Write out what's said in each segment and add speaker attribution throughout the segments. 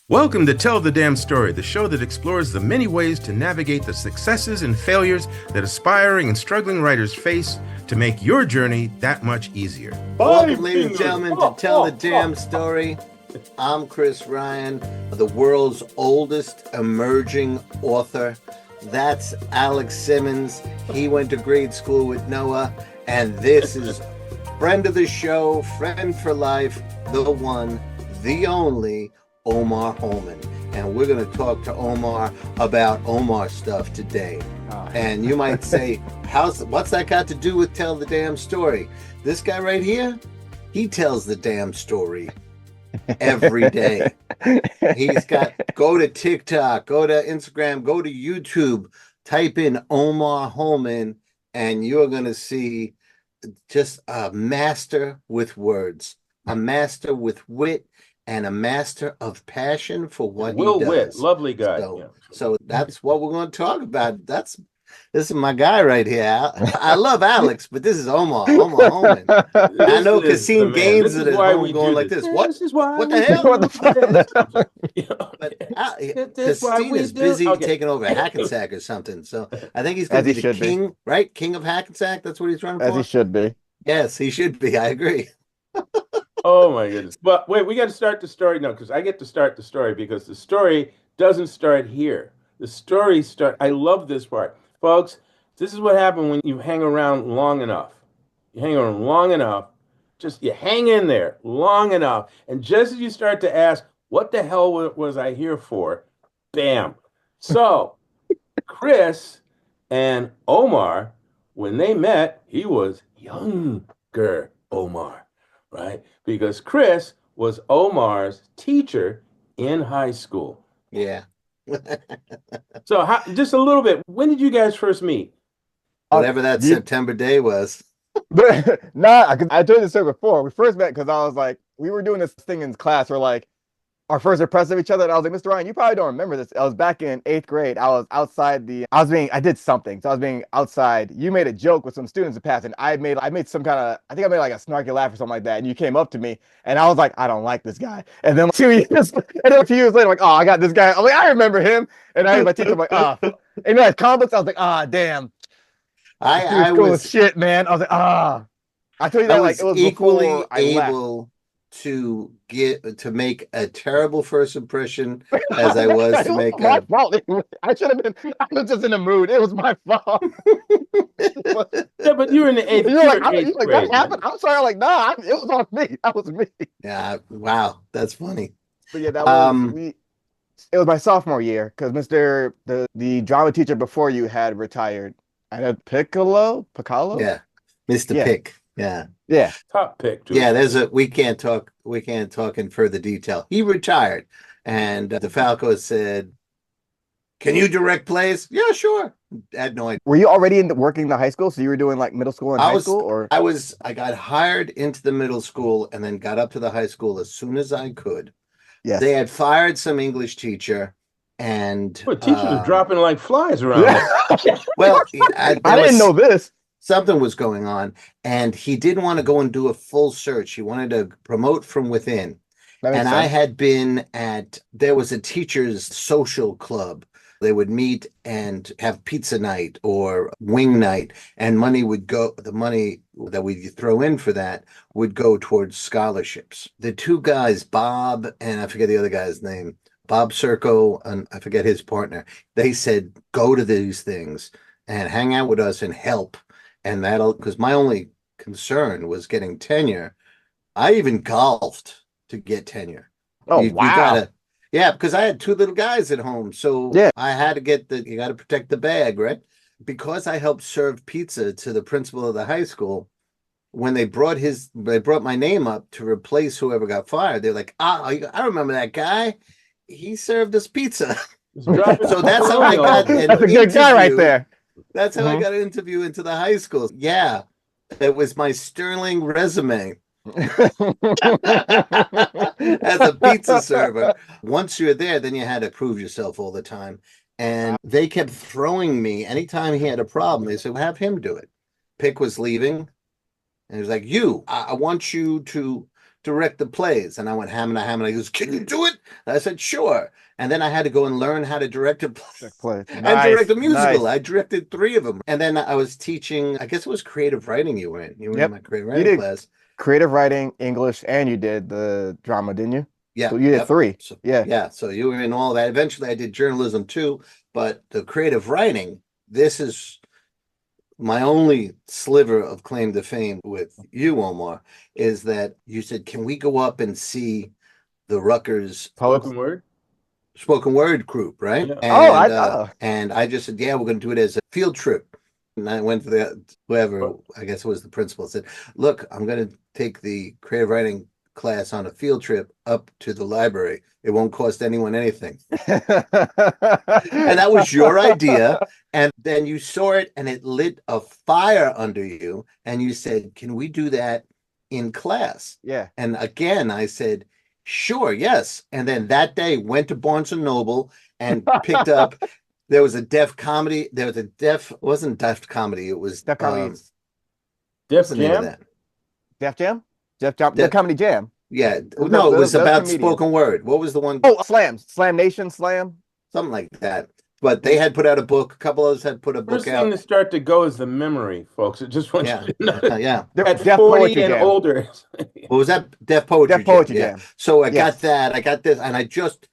Speaker 1: Welcome to Tell the Damn Story, the show that explores the many ways to navigate the successes and failures that aspiring and struggling writers face to make your journey that much easier.
Speaker 2: Welcome, ladies and gentlemen, to Tell the Damn Story. I'm Chris Ryan, the world's oldest emerging author. That's Alex Simmons. He went to grade school with Noah. And this is friend of the show, friend for life, the one, the only, Omar Holman. And we're going to talk to Omar about Omar stuff today. And you might say, what's that got to do with Tell the Damn Story? This guy right here, he tells the damn story every day. He's got, go to TikTok, go to Instagram, go to YouTube, type in Omar Holman, and you're going to see just a master with words, a master with wit, and a master of passion for what he does.
Speaker 1: Witt, lovely guy.
Speaker 2: So that's what we're going to talk about. This is my guy right here. I love Alex, but this is Omar Holman. I know Cassim Gaines that is home going like this. What? What the hell?
Speaker 3: What the fuck?
Speaker 2: But Cassim is busy taking over Hackensack or something. So I think he's going to be the king, right? King of Hackensack. That's what he's running for.
Speaker 3: As he should be.
Speaker 2: Yes, he should be. I agree.
Speaker 1: Oh my goodness. But wait, we got to start the story. No, because I get to start the story because the story doesn't start here. The story I love this part. Folks, this is what happened when you hang around long enough. You hang around long enough, you hang in there long enough. And just as you start to ask, what the hell was I here for? Bam. So Chris and Omar, when they met, he was younger Omar, right? Because Chris was Omar's teacher in high school.
Speaker 2: Yeah.
Speaker 1: So just a little bit, when did you guys first meet?
Speaker 2: Whatever that September day was.
Speaker 3: I told you this story before. We first met because I was like, we were doing this thing in class where like our first impression of each other. And I was like, Mr. Ryan, you probably don't remember this. I was back in 8th grade. I was outside I did something. So I was being outside. You made a joke with some students in pass, and I made some kind of, I think I made like a snarky laugh or something like that. And you came up to me and I was like, I don't like this guy. And then 2 years, and then a few years later, like, oh, I got this guy. I'm like, I remember him. And I was my teacher, I'm like, oh. And like comics, I was like, damn.
Speaker 2: I was
Speaker 3: shit, man. I was like, I told you that like it was
Speaker 2: equally able to make a terrible first impression as I was to make
Speaker 3: my fault. I should have been. I was just in the mood. It was my fault.
Speaker 1: Yeah, but you were in the 8th grade.
Speaker 3: You're like, that happened. I'm sorry. I'm like, nah, it was on me. That was me.
Speaker 2: Yeah. Wow, that's funny.
Speaker 3: But yeah, that was it was my sophomore year because the drama teacher before you had retired. I had Piccolo.
Speaker 2: Yeah, Mr. Pick. Yeah.
Speaker 1: Top pick. Too.
Speaker 2: Yeah, we can't talk in further detail. He retired, and DeFalco said, "Can you direct plays?" Yeah, sure. I had no idea.
Speaker 3: Were you already working the high school? So you were doing like middle school and high school, or
Speaker 2: I got hired into the middle school and then got up to the high school as soon as I could.
Speaker 3: Yes.
Speaker 2: They had fired some English teacher. And
Speaker 1: teachers are dropping like flies around.
Speaker 2: Well,
Speaker 3: I didn't know this.
Speaker 2: Something was going on, and he didn't want to go and do a full search. He wanted to promote from within. And sense. I had been there was a teachers' social club. They would meet and have pizza night or wing night, and the money that we throw in for that would go towards scholarships. The two guys, Bob, and I forget the other guy's name, Bob Serco, and I forget his partner, they said, go to these things and hang out with us and help. And because my only concern was getting tenure. I even golfed to get tenure.
Speaker 3: Oh, wow.
Speaker 2: Because I had two little guys at home. So yeah. I had to you got to protect the bag, right? Because I helped serve pizza to the principal of the high school, when they brought my name up to replace whoever got fired, they're like, I remember that guy. He served us pizza. So that's how I got
Speaker 3: That's a good guy right there.
Speaker 2: That's how I got an interview into the high school. Yeah. It was my sterling resume as a pizza server. Once you're there, then you had to prove yourself all the time. And they kept throwing me anytime he had a problem. They said, have him do it. Pick was leaving. And he was like, I want you to direct the plays. And I went ham and a ham, and he goes, can you do it? And I said, sure. And then I had to go and learn how to direct a play and direct
Speaker 3: Nice,
Speaker 2: a musical.
Speaker 3: nice.
Speaker 2: I directed 3 of them. And then I was teaching, I guess it was creative writing you were in. You were in
Speaker 3: Yep.
Speaker 2: my creative
Speaker 3: You
Speaker 2: writing
Speaker 3: did
Speaker 2: class.
Speaker 3: creative writing, English, and you did the drama, didn't you?
Speaker 2: Yeah.
Speaker 3: So you did
Speaker 2: Yep.
Speaker 3: 3.
Speaker 2: So,
Speaker 3: Yeah.
Speaker 2: yeah. So you were in all that. Eventually I did journalism too, but the creative writing, this is my only sliver of claim to fame with you, Omar, is that you said, can we go up and see the Rutgers
Speaker 3: Poets.
Speaker 1: Spoken word?
Speaker 2: spoken word group, right?
Speaker 1: Yeah.
Speaker 3: Oh,
Speaker 2: And I just said, yeah, we're going to do it as a field trip. And I went to the whoever, I guess it was the principal, said, look, I'm going to take the creative writing class on a field trip up to the library. It won't cost anyone anything. And that was your idea. And then you saw it and it lit a fire under you. And you said, can we do that in class?
Speaker 3: Yeah.
Speaker 2: And again, I said, sure, yes. And then that day went to Barnes and Noble and picked up. There was a deaf comedy. There was a deaf, it wasn't deaf comedy. It was
Speaker 3: Def Comedy.
Speaker 2: what's
Speaker 1: Def
Speaker 2: the name of
Speaker 1: Jam?
Speaker 2: that?
Speaker 3: Def Jam? Def Comedy Jam.
Speaker 2: Yeah,
Speaker 3: was
Speaker 2: no,
Speaker 3: a-
Speaker 2: it was
Speaker 3: that was
Speaker 2: about
Speaker 3: comedian.
Speaker 2: spoken word. What was the one?
Speaker 3: Oh, Slam. Slam Nation, Slam.
Speaker 2: Something like that. But they had put out a book. A couple of us had put a book
Speaker 1: First thing
Speaker 2: out.
Speaker 1: to start to go is the memory, folks. I just want
Speaker 2: Yeah,
Speaker 1: you to know.
Speaker 2: yeah.
Speaker 1: At
Speaker 3: Deaf
Speaker 1: 40
Speaker 3: Poetry
Speaker 1: and
Speaker 3: Jam.
Speaker 1: older.
Speaker 2: What was that? Deaf Poetry
Speaker 3: Deaf Poetry
Speaker 2: Jam.
Speaker 3: Jam.
Speaker 2: Yeah. So I
Speaker 3: Yes.
Speaker 2: got that. I got this, and I just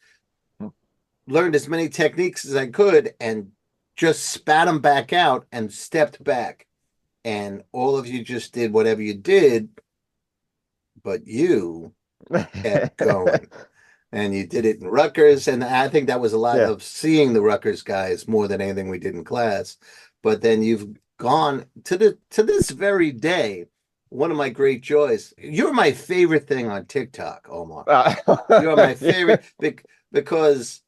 Speaker 2: learned as many techniques as I could, and just spat them back out and stepped back. And all of you just did whatever you did, but you kept going. And you did it in Rutgers, and I think that was a lot
Speaker 3: Yeah.
Speaker 2: of seeing the Rutgers guys more than anything we did in class. But then you've gone to this very day. One of my great joys. You're my favorite thing on TikTok, Omar. You're my favorite because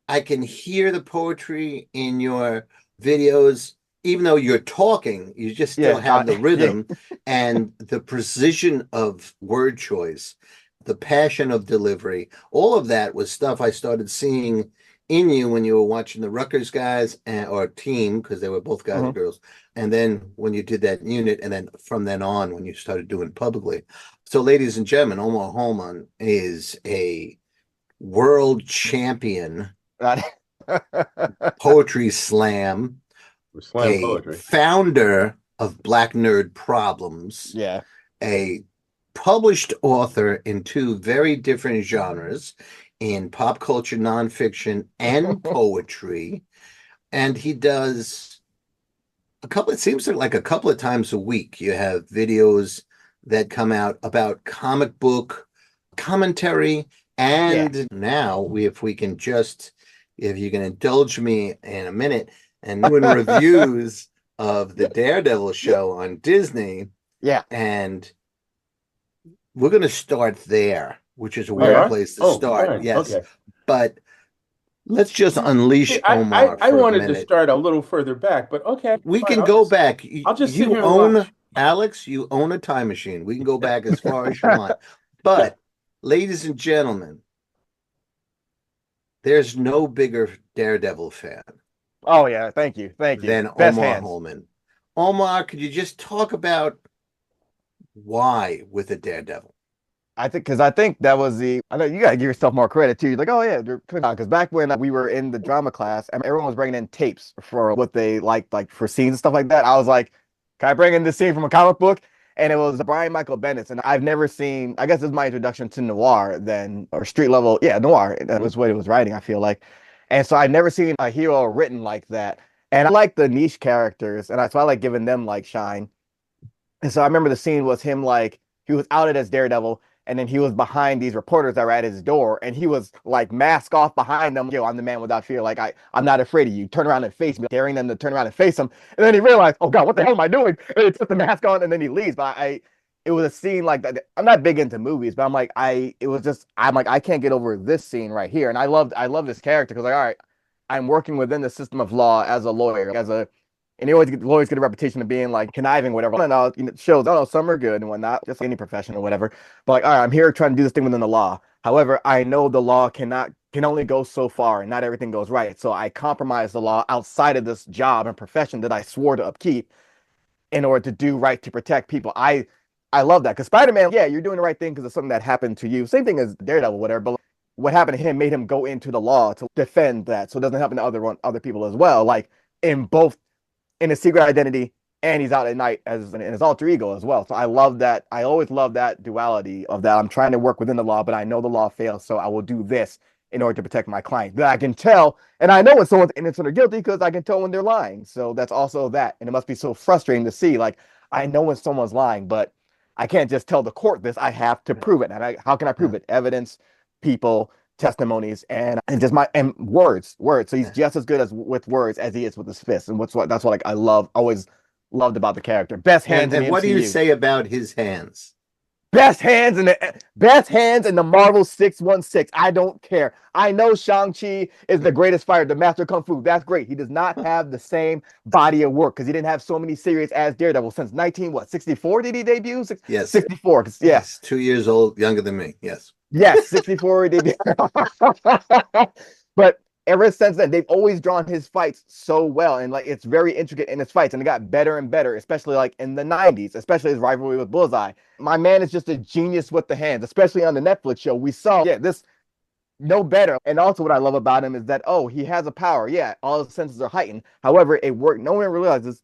Speaker 2: I can hear the poetry in your videos. Even though you're talking, you just still have the rhythm and the precision of word choice, the passion of delivery. All of that was stuff I started seeing in you when you were watching the Rutgers guys or team, because they were both guys and girls. And then when you did that unit, and then from then on, when you started doing it publicly. So, ladies and gentlemen, Omar Holman is a world champion poetry slam,
Speaker 1: Slam
Speaker 2: a
Speaker 1: poetry.
Speaker 2: founder of Black Nerd Problems,
Speaker 3: Yeah.
Speaker 2: a published author in 2 very different genres, in pop culture nonfiction and poetry. And he does it seems like a couple of times a week you have videos that come out about comic book commentary. And now if you can indulge me in a minute, and doing reviews of the Daredevil show on Disney.
Speaker 3: Yeah.
Speaker 2: And we're going to start there, which is a weird place to start.
Speaker 1: Fine.
Speaker 2: Yes.
Speaker 1: Okay.
Speaker 2: But let's just unleash Omar
Speaker 1: I
Speaker 2: for a
Speaker 1: wanted to
Speaker 2: minute.
Speaker 1: start a little further back, but okay.
Speaker 2: We
Speaker 1: fine.
Speaker 2: can go back.
Speaker 1: I'll just sit
Speaker 2: You
Speaker 1: here and watch.
Speaker 2: Alex, you own a time machine. We can go back as far as you want. But, ladies and gentlemen, there's no bigger Daredevil fan
Speaker 3: Oh yeah, thank you.
Speaker 2: than
Speaker 3: Best
Speaker 2: Omar
Speaker 3: hands.
Speaker 2: Holman. Omar, could you just talk about why with a Daredevil?
Speaker 3: I think that was I know you gotta give yourself more credit too. You're like, oh yeah, because back when we were in the drama class and everyone was bringing in tapes for what they liked, like for scenes and stuff like that. I was like, can I bring in this scene from a comic book? And it was Brian Michael Bennett's, and I've never seen. I guess this is my introduction to noir, then or street level, noir. That was what it was writing. I feel like, and so I've never seen a hero written like that. And I like the niche characters, and so I like giving them like shine. And so I remember the scene was him like he was outed as Daredevil, and then he was behind these reporters that were at his door, and he was like mask off behind them. Yo, I'm the man without fear. Like I'm not afraid of you. Turn around and face me, daring them to turn around and face him. And then he realized, oh God, what the hell am I doing? And he puts the mask on, and then he leaves. But it was a scene like that. I'm not big into movies, but I'm like, I can't get over this scene right here. And I love this character because like, all right, I'm working within the system of law as a lawyer, and lawyers get a reputation of being like conniving, whatever. And shows, oh no, some are good and whatnot, just like any profession or whatever. But like, all right, I'm here trying to do this thing within the law. However, I know the law can only go so far, and not everything goes right. So I compromise the law outside of this job and profession that I swore to upkeep in order to do right to protect people. I love that because Spider-Man, yeah, you're doing the right thing because of something that happened to you. Same thing as Daredevil, whatever. But what happened to him made him go into the law to defend that, so it doesn't happen to other people as well. Like in both in his secret identity and he's out at night as in his alter ego as well. So I love that. I always love that duality of that. I'm trying to work within the law, but I know the law fails, so I will do this in order to protect my client. That I can tell, and I know when someone's innocent or guilty because I can tell when they're lying. So that's also that, and it must be so frustrating to see. Like I know when someone's lying, but I can't just tell the court this. I have to prove it. And how can I prove it? Evidence, people, testimonies, and just my and words. So he's just as good as with words as he is with his fists. And that's what like I always loved about the character. Best hands in the
Speaker 2: what do you
Speaker 3: MCU.
Speaker 2: say about his hands?
Speaker 3: Best hands in the Marvel 616. I don't care. I know Shang-Chi is the greatest fighter, the master of Kung Fu. That's great. He does not have the same body of work because he didn't have so many series as Daredevil since 64 did he debut?
Speaker 2: Yes.
Speaker 3: 64. Yes.
Speaker 2: Yeah. 2 years old, younger than me. Yes.
Speaker 3: Yes, 64 debut. But ever since then, they've always drawn his fights so well, and like it's very intricate in his fights, and it got better and better, especially like in the 90s, especially his rivalry with Bullseye. My man is just a genius with the hands, especially on the Netflix show. We saw this no better. And also what I love about him is that, he has a power. Yeah, all his senses are heightened. However, it worked. No one realizes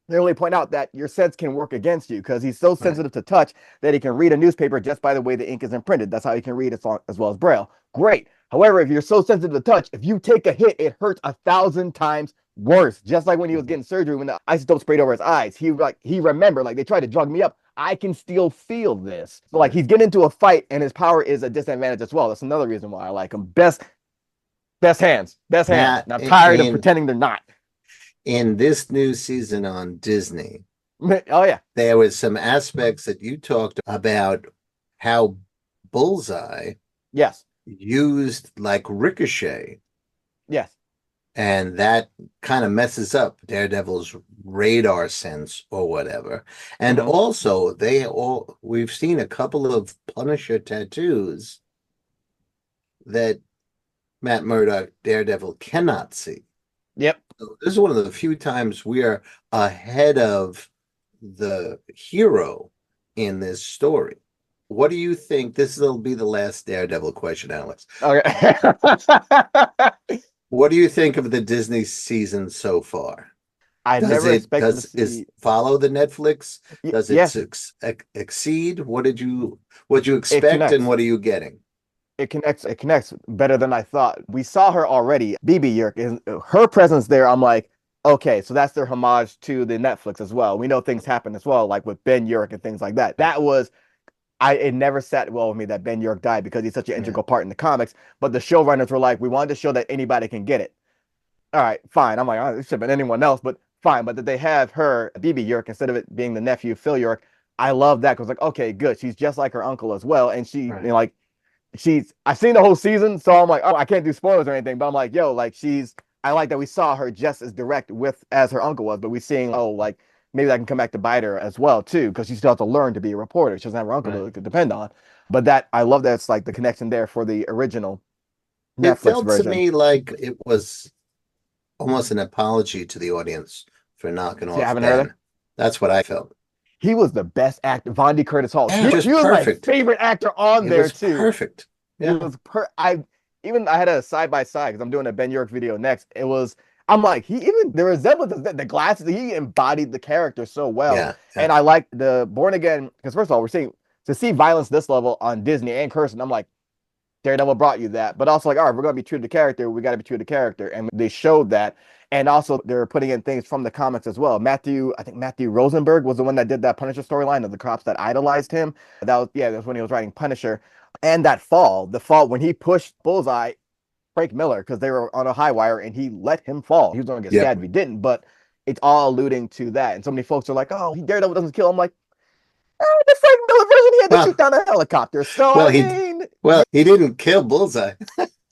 Speaker 3: they only point out that your sense can work against you because he's so sensitive to touch that he can read a newspaper just by the way the ink is imprinted. That's how he can read as well as Braille. Great. However, if you're so sensitive to touch, if you take a hit, it hurts 1,000 times worse. Just like when he was getting surgery when the isotope sprayed over his eyes. He remembered, like they tried to drug me up. I can still feel this. So like he's getting into a fight and his power is a disadvantage as well. That's another reason why I like him. Best hands. And I'm tired of pretending they're not.
Speaker 2: In this new season on Disney,
Speaker 3: there
Speaker 2: was some aspects that you talked about how Bullseye used like Ricochet.
Speaker 3: Yes.
Speaker 2: And that kind of messes up Daredevil's radar sense or whatever. And also we've seen a couple of Punisher tattoos that Matt Murdock, Daredevil, cannot see.
Speaker 3: Yep.
Speaker 2: So this is one of the few times we are ahead of the hero in this story. What do you think? This will be the last Daredevil question, Alex.
Speaker 3: Okay.
Speaker 2: What do you think of the Disney season so far?
Speaker 3: Does
Speaker 2: it follow the Netflix? Does it exceed? What did you expect and what are you getting?
Speaker 3: It connects better than I thought. We saw her already. Bebe Yurk, her presence there, I'm like, okay, so that's their homage to the Netflix as well. We know things happen as well, like with Ben Yurk and things like that. It never sat well with me that Ben Yurk died because he's such an integral part in the comics. But the showrunners were like, we wanted to show that anybody can get it. All right, fine. I'm like, it should have been anyone else, but fine. But that they have her, Bebe Yurk, instead of it being the nephew, Phil Yurk, I love that because like, okay, good. She's just like her uncle as well. And she, I've seen the whole season, so I'm like, I can't do spoilers or anything, but I'm like, I like that we saw her just as direct as her uncle was, but we're seeing, maybe that can come back to bite her as well, too, because she still has to learn to be a reporter. She doesn't have her uncle to depend on. But I love that it's like the connection there for the original Netflix version. It felt
Speaker 2: to me like it was almost an apology to the audience for knocking off Ben. That's what I felt.
Speaker 3: He was the best actor. Vondie Curtis Hall. He was my favorite actor on there too.
Speaker 2: Perfect. Yeah.
Speaker 3: It was I had a side by side because I'm doing a Ben Yurk video next. I'm like, the resemblance, the glasses, he embodied the character so well. Yeah. And I like the Born Again because first of all, we're seeing to see violence this level on Disney and Kirsten. I'm like, Daredevil brought you that, but also like, all right, we're gonna be true to the character. We got to be true to the character, and they showed that. And also, they're putting in things from the comics as well. I think Matthew Rosenberg was the one that did that Punisher storyline of the cops that idolized him. That was when he was writing Punisher. And the fall when he pushed Bullseye, Frank Miller, because they were on a high wire, and he let him fall. He was going to get stabbed if he didn't, but it's all alluding to that. And so many folks are like, oh, Daredevil doesn't kill. I'm like, the Frank Miller version, he had to shoot down a helicopter. So,
Speaker 2: he didn't kill Bullseye.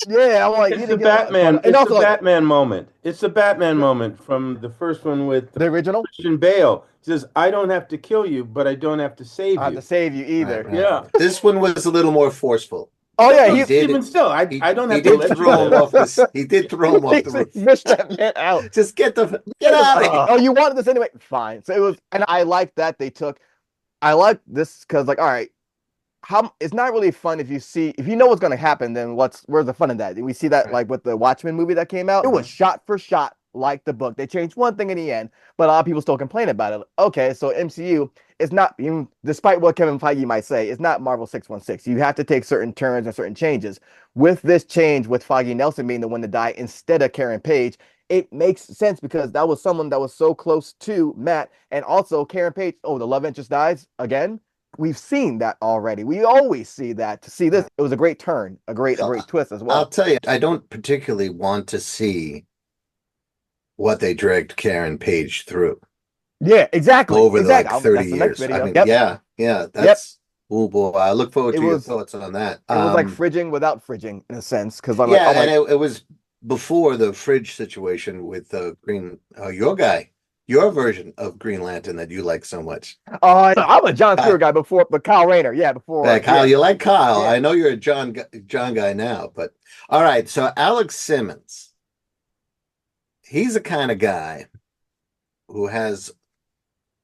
Speaker 3: Yeah, I'm like,
Speaker 1: it's the Batman. It's the Batman moment. It's the Batman moment from the first one with
Speaker 3: the original
Speaker 1: Christian Bale. He says, "I don't have to kill you, but I don't have to save you."
Speaker 3: I have to save you either.
Speaker 2: Right. Yeah, this one was a little more forceful.
Speaker 3: Oh yeah,
Speaker 1: even still, I don't have to let
Speaker 2: throw him off this. He did throw him off the roof.
Speaker 3: Wish that man out.
Speaker 2: Just get out of here.
Speaker 3: Oh, you wanted this anyway? Fine. So it was, and I like that they took. I like this because, like, all right, how it's not really fun if you know what's gonna happen, then where's the fun in that? And we see that
Speaker 2: Right.
Speaker 3: like with the Watchmen movie that came out, it was shot for shot like the book. They changed one thing in the end, but a lot of people still complain about it. Okay, so MCU is not even despite what Kevin Feige might say, it's not Marvel 616. You have to take certain turns and certain changes. With this change, with Feige Nelson being the one to die instead of Karen Page, it makes sense because that was someone that was so close to Matt, and also Karen Page. Oh, the love interest dies again. We've seen that already. We always see that. To see this, it was a great turn, a
Speaker 2: So
Speaker 3: great twist as
Speaker 2: I'll
Speaker 3: well.
Speaker 2: tell you, I don't particularly want to see what they dragged Karen Page through
Speaker 3: Yeah, exactly,
Speaker 2: over the
Speaker 3: exactly.
Speaker 2: like 30
Speaker 3: That's the next
Speaker 2: years. I
Speaker 3: video.
Speaker 2: mean,
Speaker 3: Yep,
Speaker 2: yeah,
Speaker 3: yep.
Speaker 2: that's oh boy. I look forward
Speaker 3: It
Speaker 2: to your
Speaker 3: was
Speaker 2: thoughts on that.
Speaker 3: it was like fridging without fridging in a sense because I'm like,
Speaker 2: Yeah,
Speaker 3: I'm
Speaker 2: and
Speaker 3: like,
Speaker 2: it was before the fridge situation with your guy, your version of Green Lantern that you like so much.
Speaker 3: oh, I'm a John
Speaker 2: Uh,
Speaker 3: Stewart guy before, but Kyle Rayner, yeah, before,
Speaker 2: Kyle,
Speaker 3: yeah,
Speaker 2: you like Kyle.
Speaker 3: yeah.
Speaker 2: I know you're a John guy now, but all right. So Alex Simmons, he's the kind of guy who has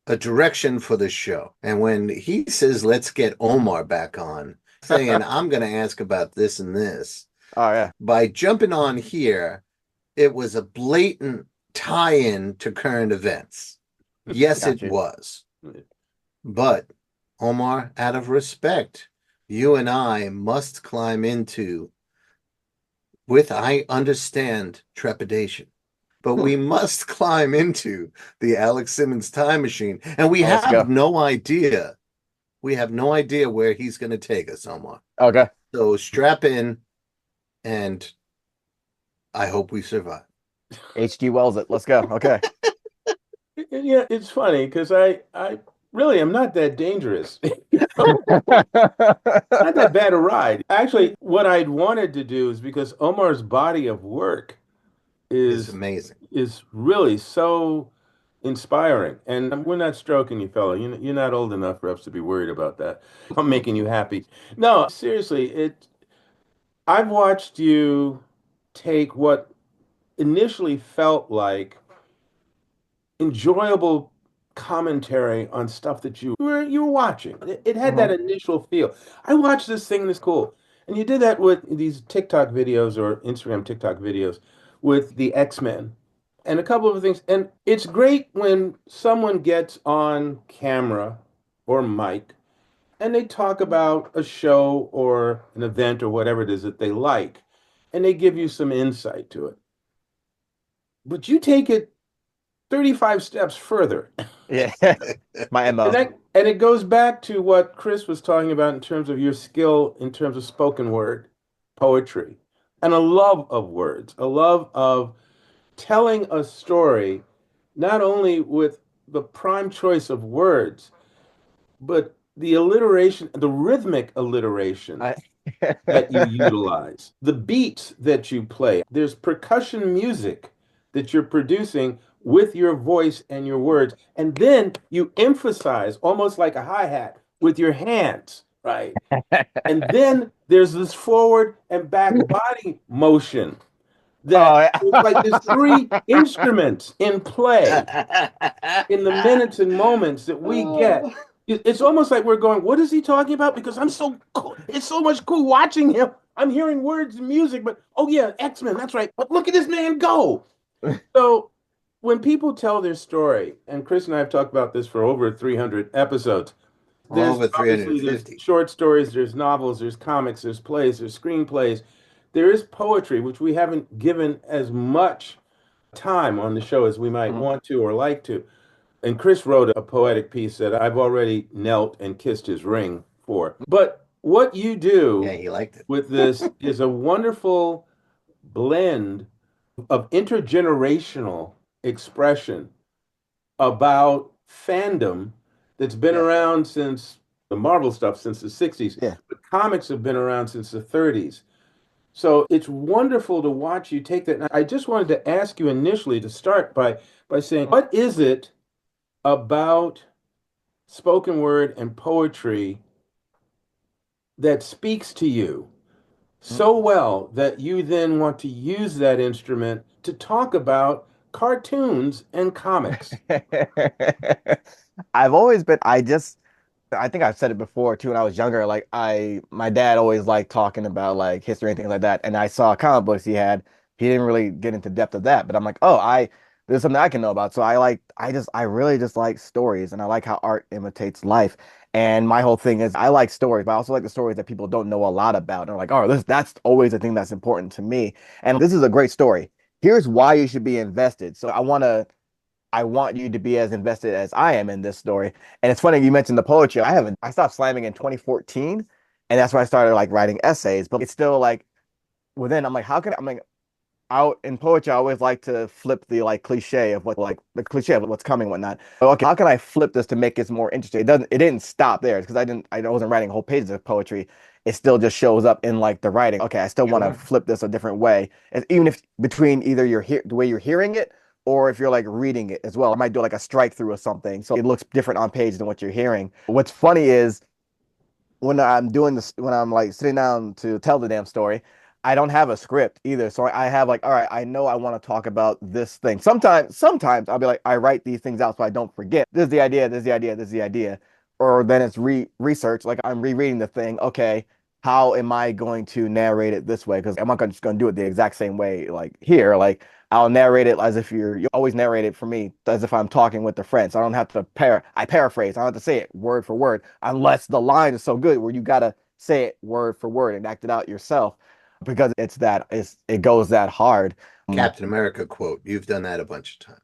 Speaker 2: a direction for the show. And when he says, let's get Omar back on, saying, I'm going to ask about this and this,
Speaker 3: Oh yeah,
Speaker 2: by jumping on here, it was a blatant tie in to current events. Yes,
Speaker 3: got
Speaker 2: it
Speaker 3: you.
Speaker 2: was. But, Omar, out of respect, you and I must climb into, with I understand trepidation, but we must climb into the Alex Simmons time machine. And we
Speaker 3: Oh, let's
Speaker 2: have
Speaker 3: go.
Speaker 2: no idea. We have no idea where he's going to take us, Omar.
Speaker 3: Okay,
Speaker 2: So strap in, and I hope we survive.
Speaker 3: HG Wells it. Let's go. Okay.
Speaker 1: Yeah, it's funny because I really am not that dangerous. Not that bad a ride. Actually, what I'd wanted to do is because Omar's body of work
Speaker 2: It's
Speaker 1: is
Speaker 2: amazing.
Speaker 1: is really so inspiring. And we're not stroking you, fella. You're not old enough for us to be worried about that. I'm making you happy. No, seriously, I've watched you take what initially felt like enjoyable commentary on stuff that you were watching. It had that
Speaker 3: Mhm.
Speaker 1: initial feel. I watched this thing that's cool. And you did that with these TikTok videos or Instagram TikTok videos with the X-Men and a couple of things. And it's great when someone gets on camera or mic and they talk about a show or an event or whatever it is that they like, and they give you some insight to it. But you take it 35 steps further.
Speaker 3: Yeah, my
Speaker 1: And
Speaker 3: MO.
Speaker 1: it goes back to what Chris was talking about in terms of your skill in terms of spoken word poetry and a love of words, a love of telling a story not only with the prime choice of words, but the alliteration, the rhythmic alliteration
Speaker 3: I
Speaker 1: that you utilize, the beats that you play. There's percussion music that you're producing with your voice and your words. And then you emphasize almost like a hi-hat with your hands, right? And then there's this forward and back body motion that
Speaker 3: Oh
Speaker 1: it's like there's three instruments in play in the minutes and moments that we get.
Speaker 2: Oh.
Speaker 1: It's almost like we're going, what is he talking about? Because I'm so cool. It's so much cool watching him. I'm hearing words and music, but oh yeah, X-Men, that's right. But look at this man go. So when people tell their story, and Chris and I have talked about this for over 300 episodes, there's
Speaker 2: Over
Speaker 1: obviously there's
Speaker 2: 350.
Speaker 1: short stories, there's novels, there's comics, there's plays, there's screenplays. There is poetry, which we haven't given as much time on the show as we might
Speaker 3: Mhm.
Speaker 1: want to or like to. And Chris wrote a poetic piece that I've already knelt and kissed his ring for. But what you
Speaker 2: Yeah,
Speaker 1: do
Speaker 2: he liked it.
Speaker 1: with this is a wonderful blend of intergenerational expression about fandom that's been
Speaker 2: Yeah.
Speaker 1: around since the Marvel stuff since the 60s,
Speaker 3: Yeah.
Speaker 1: but comics have been around since the 30s. So it's wonderful to watch you take that. And I just wanted to ask you initially to start by saying, what is it about spoken word and poetry that speaks to you so well that you then want to use that instrument to talk about cartoons and comics?
Speaker 3: I've always been, I just, I think I've said it before too when I was younger. Like my dad always liked talking about like history and things like that. And I saw comic books he had. He didn't really get into depth of that, but I'm like, oh, there's something I can know about. So I really just like stories, and I like how art imitates life. And my whole thing is I like stories, but I also like the stories that people don't know a lot about. And I'm like, oh, that's always a thing that's important to me. And this is a great story. Here's why you should be invested. So I want you to be as invested as I am in this story. And it's funny you mentioned the poetry. I stopped slamming in 2014, and that's when I started like writing essays. But it's still like within. I'm like out in poetry. I always like to flip the like cliche of what like the cliche of what's coming, and whatnot. So, okay, how can I flip this to make it more interesting? It didn't stop there because I wasn't writing whole pages of poetry. It still just shows up in like the writing. Okay, I still want to flip this a different way. And even if between either the way you're hearing it or if you're like reading it as well. I might do like a strike through or something. So it looks different on page than what you're hearing. What's funny is when I'm doing this, when I'm like sitting down to tell the damn story, I don't have a script either. So I have like, all right, I know I want to talk about this thing. Sometimes I'll be like, I write these things out so I don't forget. This is the idea, this is the idea, this is the idea. Or then it's research, like I'm rereading the thing. Okay, how am I going to narrate it this way? Because I'm not just going to do it the exact same way like here. Like I'll narrate it as if you always narrate it for me as if I'm talking with a friend. So I don't have to I paraphrase. I don't have to say it word for word unless the line is so good where you gotta say it word for word and act it out yourself because it goes that hard.
Speaker 2: Captain America quote. You've done that a bunch of times,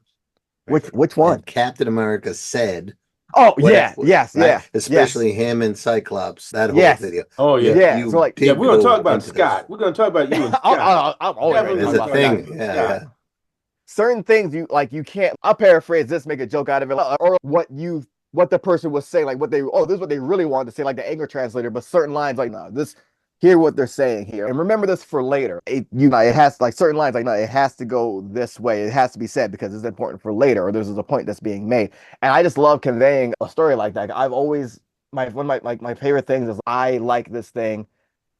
Speaker 2: right?
Speaker 3: Which one?
Speaker 2: And Captain America said,
Speaker 3: Oh
Speaker 2: what,
Speaker 3: yeah, yes,
Speaker 2: right?
Speaker 3: yeah, yes,
Speaker 2: Especially him and Cyclops, that whole
Speaker 3: yes,
Speaker 2: video.
Speaker 1: Oh
Speaker 2: You
Speaker 1: yeah.
Speaker 3: yeah. So
Speaker 2: you
Speaker 3: like
Speaker 1: Yeah,
Speaker 2: did
Speaker 1: we're gonna talk
Speaker 2: go
Speaker 1: about
Speaker 2: into this.
Speaker 1: Scott. We're gonna talk about you and Scott.
Speaker 3: I'm always ready to
Speaker 1: Definitely
Speaker 2: There's
Speaker 3: talk
Speaker 2: a
Speaker 1: gonna
Speaker 3: about
Speaker 1: talk about
Speaker 3: Scott.
Speaker 2: thing.
Speaker 1: you and
Speaker 2: Yeah,
Speaker 1: Scott.
Speaker 2: yeah.
Speaker 3: Certain things you can't. I'll paraphrase this, make a joke out of it, or what the person was saying, like this is what they really wanted to say, like the anger translator. But certain lines, like no, this hear what they're saying here, and remember this for later. It has like certain lines, like no, it has to go this way. It has to be said because it's important for later, or there's a point that's being made. And I just love conveying a story like that. I've always one of my favorite things is I like this thing.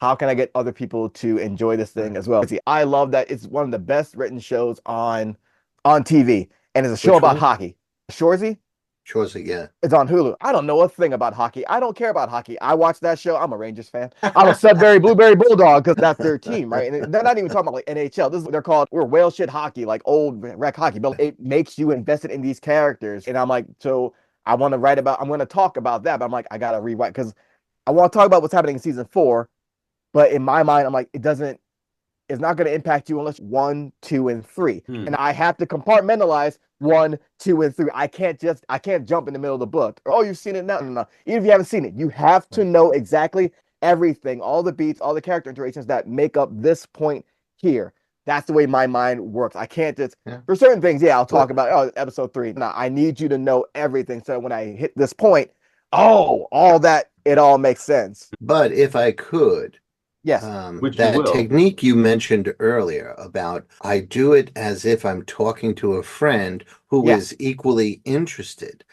Speaker 3: How can I get other people to enjoy this thing as well? See, I love that it's one of the best written shows on TV, and it's a show
Speaker 2: Which
Speaker 3: about
Speaker 2: one?
Speaker 3: hockey. Shorzy,
Speaker 2: Chaucer, yeah.
Speaker 3: it's on Hulu. I don't know a thing about hockey. I don't care about hockey. I watch that show. I'm a Rangers fan. I'm a Sudbury Blueberry Bulldog because that's their team, right? And they're not even talking about like NHL. They're called we're whale shit hockey, like old rec hockey. But it makes you invested in these characters, and I'm like, so I want to write about. I'm going to talk about that, but I'm like, I gotta rewrite because I want to talk about what's happening in season 4. But in my mind, I'm like, it's not going to impact you unless 1, 2, and 3.
Speaker 1: Hmm.
Speaker 3: And I have to compartmentalize 1, 2, and 3. I can't jump in the middle of the book. Oh, you've seen it now. No, no. Even if you haven't seen it, you have to know exactly everything, all the beats, all the character interactions that make up this point here. That's the way my mind works. I can't just
Speaker 2: Yeah.
Speaker 3: for certain things, yeah, I'll talk
Speaker 2: But
Speaker 3: about episode 3. No, I need you to know everything. So when I hit this point, all that it all makes sense.
Speaker 2: but if I could,
Speaker 3: Yes.
Speaker 1: Which you
Speaker 2: that
Speaker 1: will.
Speaker 2: technique you mentioned earlier about I do it as if I'm talking to a friend who
Speaker 3: Yes.
Speaker 2: is equally interested.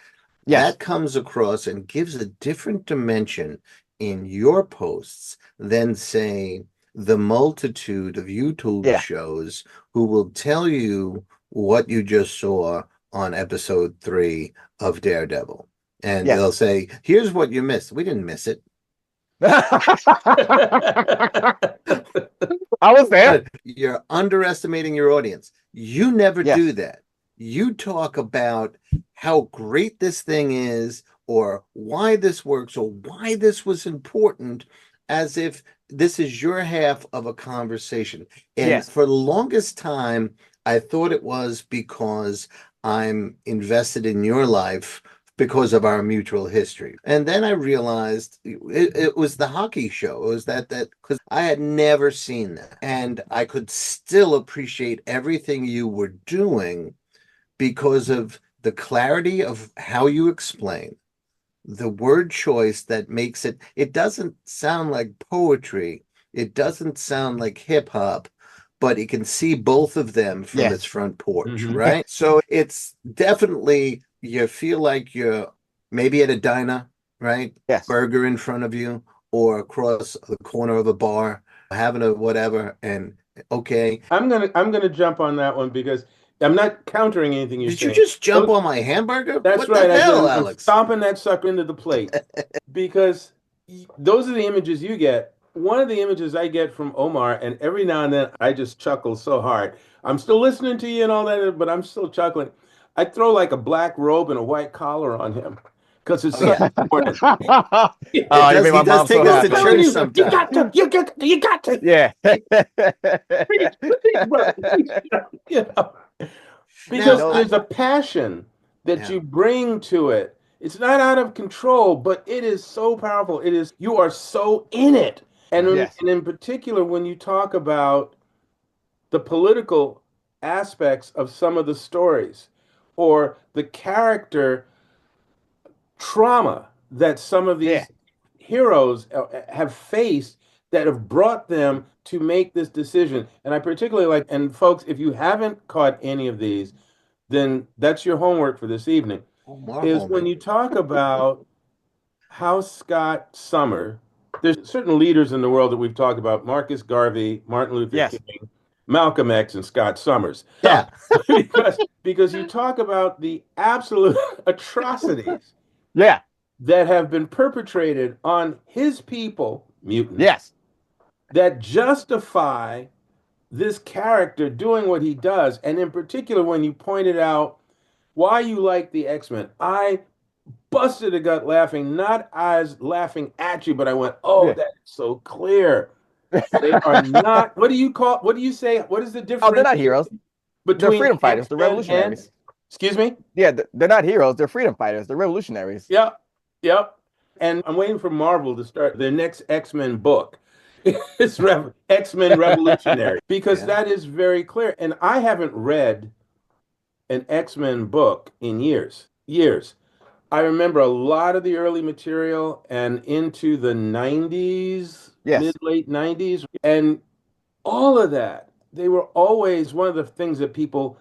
Speaker 3: Yes.
Speaker 2: That comes across and gives a different dimension in your posts than, say, the multitude of YouTube
Speaker 3: Yeah.
Speaker 2: shows who will tell you what you just saw on episode 3 of Daredevil. And
Speaker 3: Yes.
Speaker 2: they'll say, here's what you missed. We didn't miss it.
Speaker 3: I was there.
Speaker 2: But you're underestimating your audience. You never do
Speaker 3: Yes.
Speaker 2: that. You talk about how great this thing is, or why this works, or why this was important, as if this is your half of a conversation. And
Speaker 3: Yes.
Speaker 2: for the longest time, I thought it was because I'm invested in your life because of our mutual history. And then I realized it was the hockey show. It was that because I had never seen that. And I could still appreciate everything you were doing because of the clarity of how you explain, the word choice that makes it doesn't sound like poetry. It doesn't sound like hip hop, but you can see both of them from its
Speaker 3: Yes.
Speaker 2: front porch,
Speaker 1: Hmm.
Speaker 2: right? So it's definitely, you feel like you're maybe at a diner, right?
Speaker 3: Yes.
Speaker 2: Burger in front of you, or across the corner of a bar, having a whatever, and okay.
Speaker 1: I'm gonna jump on that one because I'm not countering anything you're
Speaker 2: Did you
Speaker 1: saying.
Speaker 2: just jump
Speaker 1: Those-
Speaker 2: on my hamburger?
Speaker 1: that's
Speaker 2: What the
Speaker 1: right.
Speaker 2: hell,
Speaker 1: I'm
Speaker 2: Alex?
Speaker 1: stomping that sucker into the plate because those are the images you get. One of the images I get from Omar, and every now and then I just chuckle so hard. I'm still listening to you and all that, but I'm still chuckling. I throw like a black robe and a white collar on him because it's
Speaker 2: Oh
Speaker 1: so
Speaker 2: yeah.
Speaker 1: important.
Speaker 3: Oh, you made
Speaker 2: He
Speaker 3: my
Speaker 2: does
Speaker 3: mom
Speaker 2: take
Speaker 3: so
Speaker 2: us
Speaker 1: I'm
Speaker 2: to
Speaker 3: happy.
Speaker 1: telling
Speaker 2: church
Speaker 1: you, you
Speaker 2: sometimes.
Speaker 1: got to, you got to.
Speaker 3: Yeah.
Speaker 1: Please, brother, please, you know,
Speaker 3: You
Speaker 1: because
Speaker 2: Now,
Speaker 3: know,
Speaker 1: there's a passion that
Speaker 2: yeah.
Speaker 1: you bring to it. It's not out of control, but it is so powerful. It is, you are so in it.
Speaker 2: Right.
Speaker 3: yes.
Speaker 1: And in particular, when you talk about the political aspects of some of the stories or the character trauma that some of
Speaker 3: Yeah.
Speaker 1: these heroes have faced that have brought them to make this decision. And I particularly like, and folks, if you haven't caught any of these, then that's your homework for this evening,
Speaker 2: Omar
Speaker 1: is when
Speaker 2: Holman.
Speaker 1: you talk about how Scott Summer, there's certain leaders in the world that we've talked about, Marcus Garvey, Martin Luther
Speaker 3: Yes.
Speaker 1: King, Malcolm X, and Scott Summers.
Speaker 2: Yeah.
Speaker 1: Because you talk about the absolute atrocities
Speaker 3: Yeah.
Speaker 1: that have been perpetrated on his people, mutants,
Speaker 3: Yes.
Speaker 1: that justify this character doing what he does. And in particular, when you pointed out why you like the X-Men, I busted a gut laughing, not as laughing at you, but I went, oh,
Speaker 3: Yeah.
Speaker 1: that's so clear. They are not, what do you call, what do you say? What is the
Speaker 3: Oh, they're not
Speaker 1: differentiation
Speaker 3: heroes. They're
Speaker 1: between
Speaker 3: freedom fighters. They're
Speaker 1: X-Men and,
Speaker 3: revolutionaries.
Speaker 1: excuse me?
Speaker 3: Yeah, they're not heroes. They're freedom fighters. They're revolutionaries.
Speaker 1: Yep, yep. And I'm waiting for Marvel to start their next X-Men book. It's X-Men Revolutionary because
Speaker 2: Yeah.
Speaker 1: that is very clear. And I haven't read an X-Men book in years, years. I remember a lot of the early material and into the 90s, mid
Speaker 3: Yes.
Speaker 1: late 90s, and all of that. They were always one of the things that people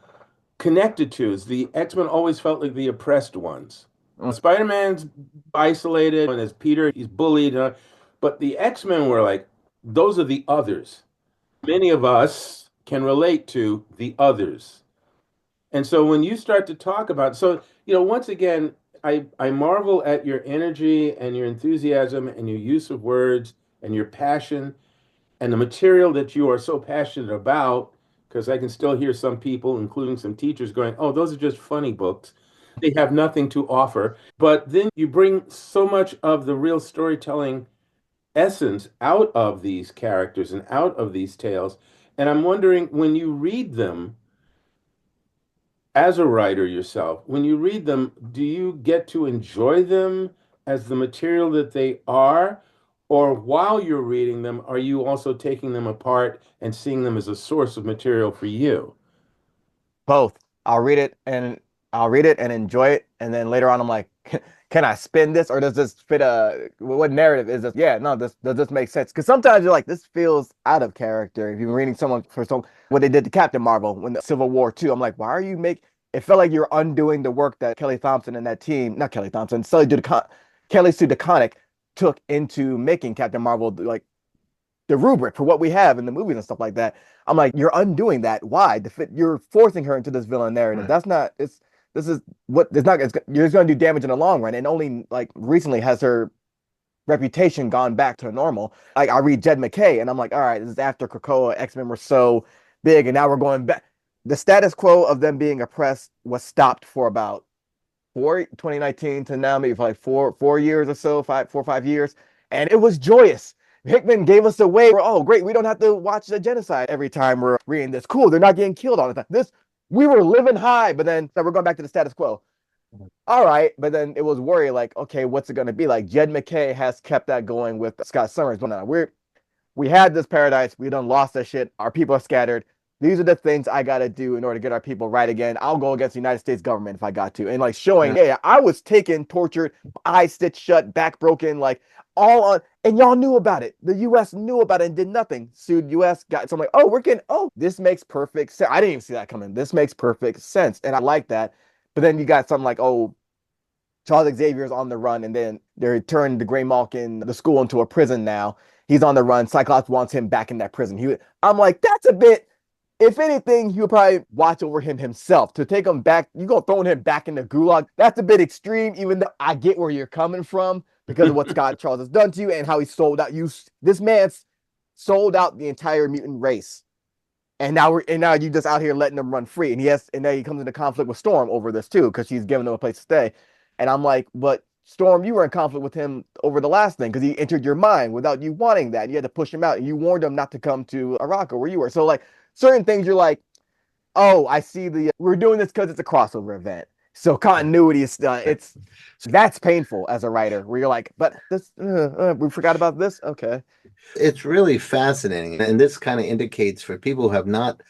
Speaker 1: connected to is the X-Men always felt like the oppressed ones.
Speaker 3: Mm.
Speaker 1: Spider-Man's isolated, and as Peter, he's bullied, but the X-Men were like, those are the others. Many of us can relate to the others. And so when you start to talk about, so, once again, I marvel at your energy and your enthusiasm and your use of words and your passion and the material that you are so passionate about, because I can still hear some people, including some teachers, going, oh, those are just funny books. They have nothing to offer. But then you bring so much of the real storytelling essence out of these characters and out of these tales. And I'm wondering, when you read them as a writer yourself, when you read them, do you get to enjoy them as the material that they are? Or while you're reading them, are you also taking them apart and seeing them as a source of material for you?
Speaker 3: Both. I'll read it and I'll read it and enjoy it, and then later on I'm like, can I spin this or does this fit what narrative is this? Yeah, no, this does this make sense? Because sometimes you're like, this feels out of character. If you've been reading someone for some what they did to Captain Marvel when the Civil War too, I'm like, why are you make it felt like you're undoing the work that Kelly Thompson and that team, not Kelly Thompson, Kelly Sue DeConnick took into making Captain Marvel like the rubric for what we have in the movies and stuff like that. I'm like, you're undoing that. Why? You're forcing her into this villain narrative.
Speaker 1: Right.
Speaker 3: That's not. This is what it's not. You're just going to do damage in the long run. And only like recently has her reputation gone back to normal. Like I read Jed McKay, and I'm like, all right, this is after Krakoa. X-Men were so big, and now we're going back. The status quo of them being oppressed was stopped for about 2019 to now, maybe for like 4 years or so, 4 or 5 years, and it was joyous. Hickman gave us a way where, oh, great, we don't have to watch the genocide every time we're reading this. Cool, they're not getting killed all the time. We were living high, but then we're going back to the status quo. All right, but then it was worry like, okay, what's it going to be like? Jed McKay has kept that going with Scott Summers, but now we had this paradise. We done lost that shit. Our people are scattered. These are the things I got to do in order to get our people right again. I'll go against the United States government if I got to. And like showing, yeah, I was taken, tortured, eyes stitched shut, back broken, like all on. And y'all knew about it. The U.S. knew about it and did nothing. Sued U.S. got. So I'm like, oh, this makes perfect sense. I didn't even see that coming. This makes perfect sense. And I like that. But then you got something like, oh, Charles Xavier's on the run, and then they turned the Gray Malkin, the school, into a prison now. He's on the run. Cyclops wants him back in that prison. I'm like, that's a bit if anything, he'll probably watch over him himself to take him back. You go throwing him back in the gulag. That's a bit extreme, even though I get where you're coming from because of what Scott Charles has done to you and how he sold out you. This man's sold out the entire mutant race. And now you just out here letting them run free. And then he comes into conflict with Storm over this too, because she's giving him a place to stay. And I'm like, but Storm, you were in conflict with him over the last thing because he entered your mind without you wanting that. You had to push him out, and you warned him not to come to Araco where you were. So like certain things, you're like, oh, I see we're doing this because it's a crossover event. So continuity is that's painful as a writer where you're like, but this we forgot about this. Okay,
Speaker 2: It's really fascinating. And this kind of indicates for people who have not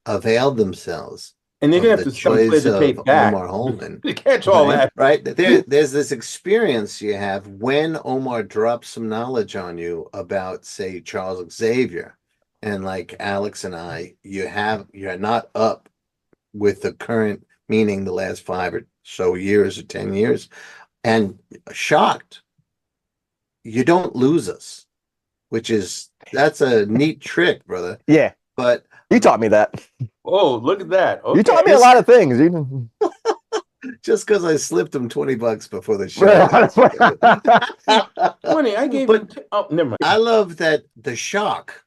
Speaker 2: availed themselves
Speaker 1: And they're
Speaker 2: of
Speaker 1: gonna
Speaker 2: the
Speaker 1: have to play
Speaker 2: choice
Speaker 1: the
Speaker 2: of
Speaker 1: tape back
Speaker 2: Omar Holman.
Speaker 1: to catch all
Speaker 2: Right,
Speaker 1: that.
Speaker 2: right. There's this experience you have when Omar drops some knowledge on you about, say, Charles Xavier, and like Alex and I, you're not up with the current, meaning the last 5 or so years or 10 years, and shocked. You don't lose us, that's a neat trick, brother.
Speaker 3: yeah,
Speaker 2: But
Speaker 3: you taught me that.
Speaker 1: Oh, look at that.
Speaker 3: You taught me a lot of things.
Speaker 2: just because I slipped him $20 before the show.
Speaker 1: 20. I gave
Speaker 2: But
Speaker 1: you. Oh, never mind.
Speaker 2: I love that the shock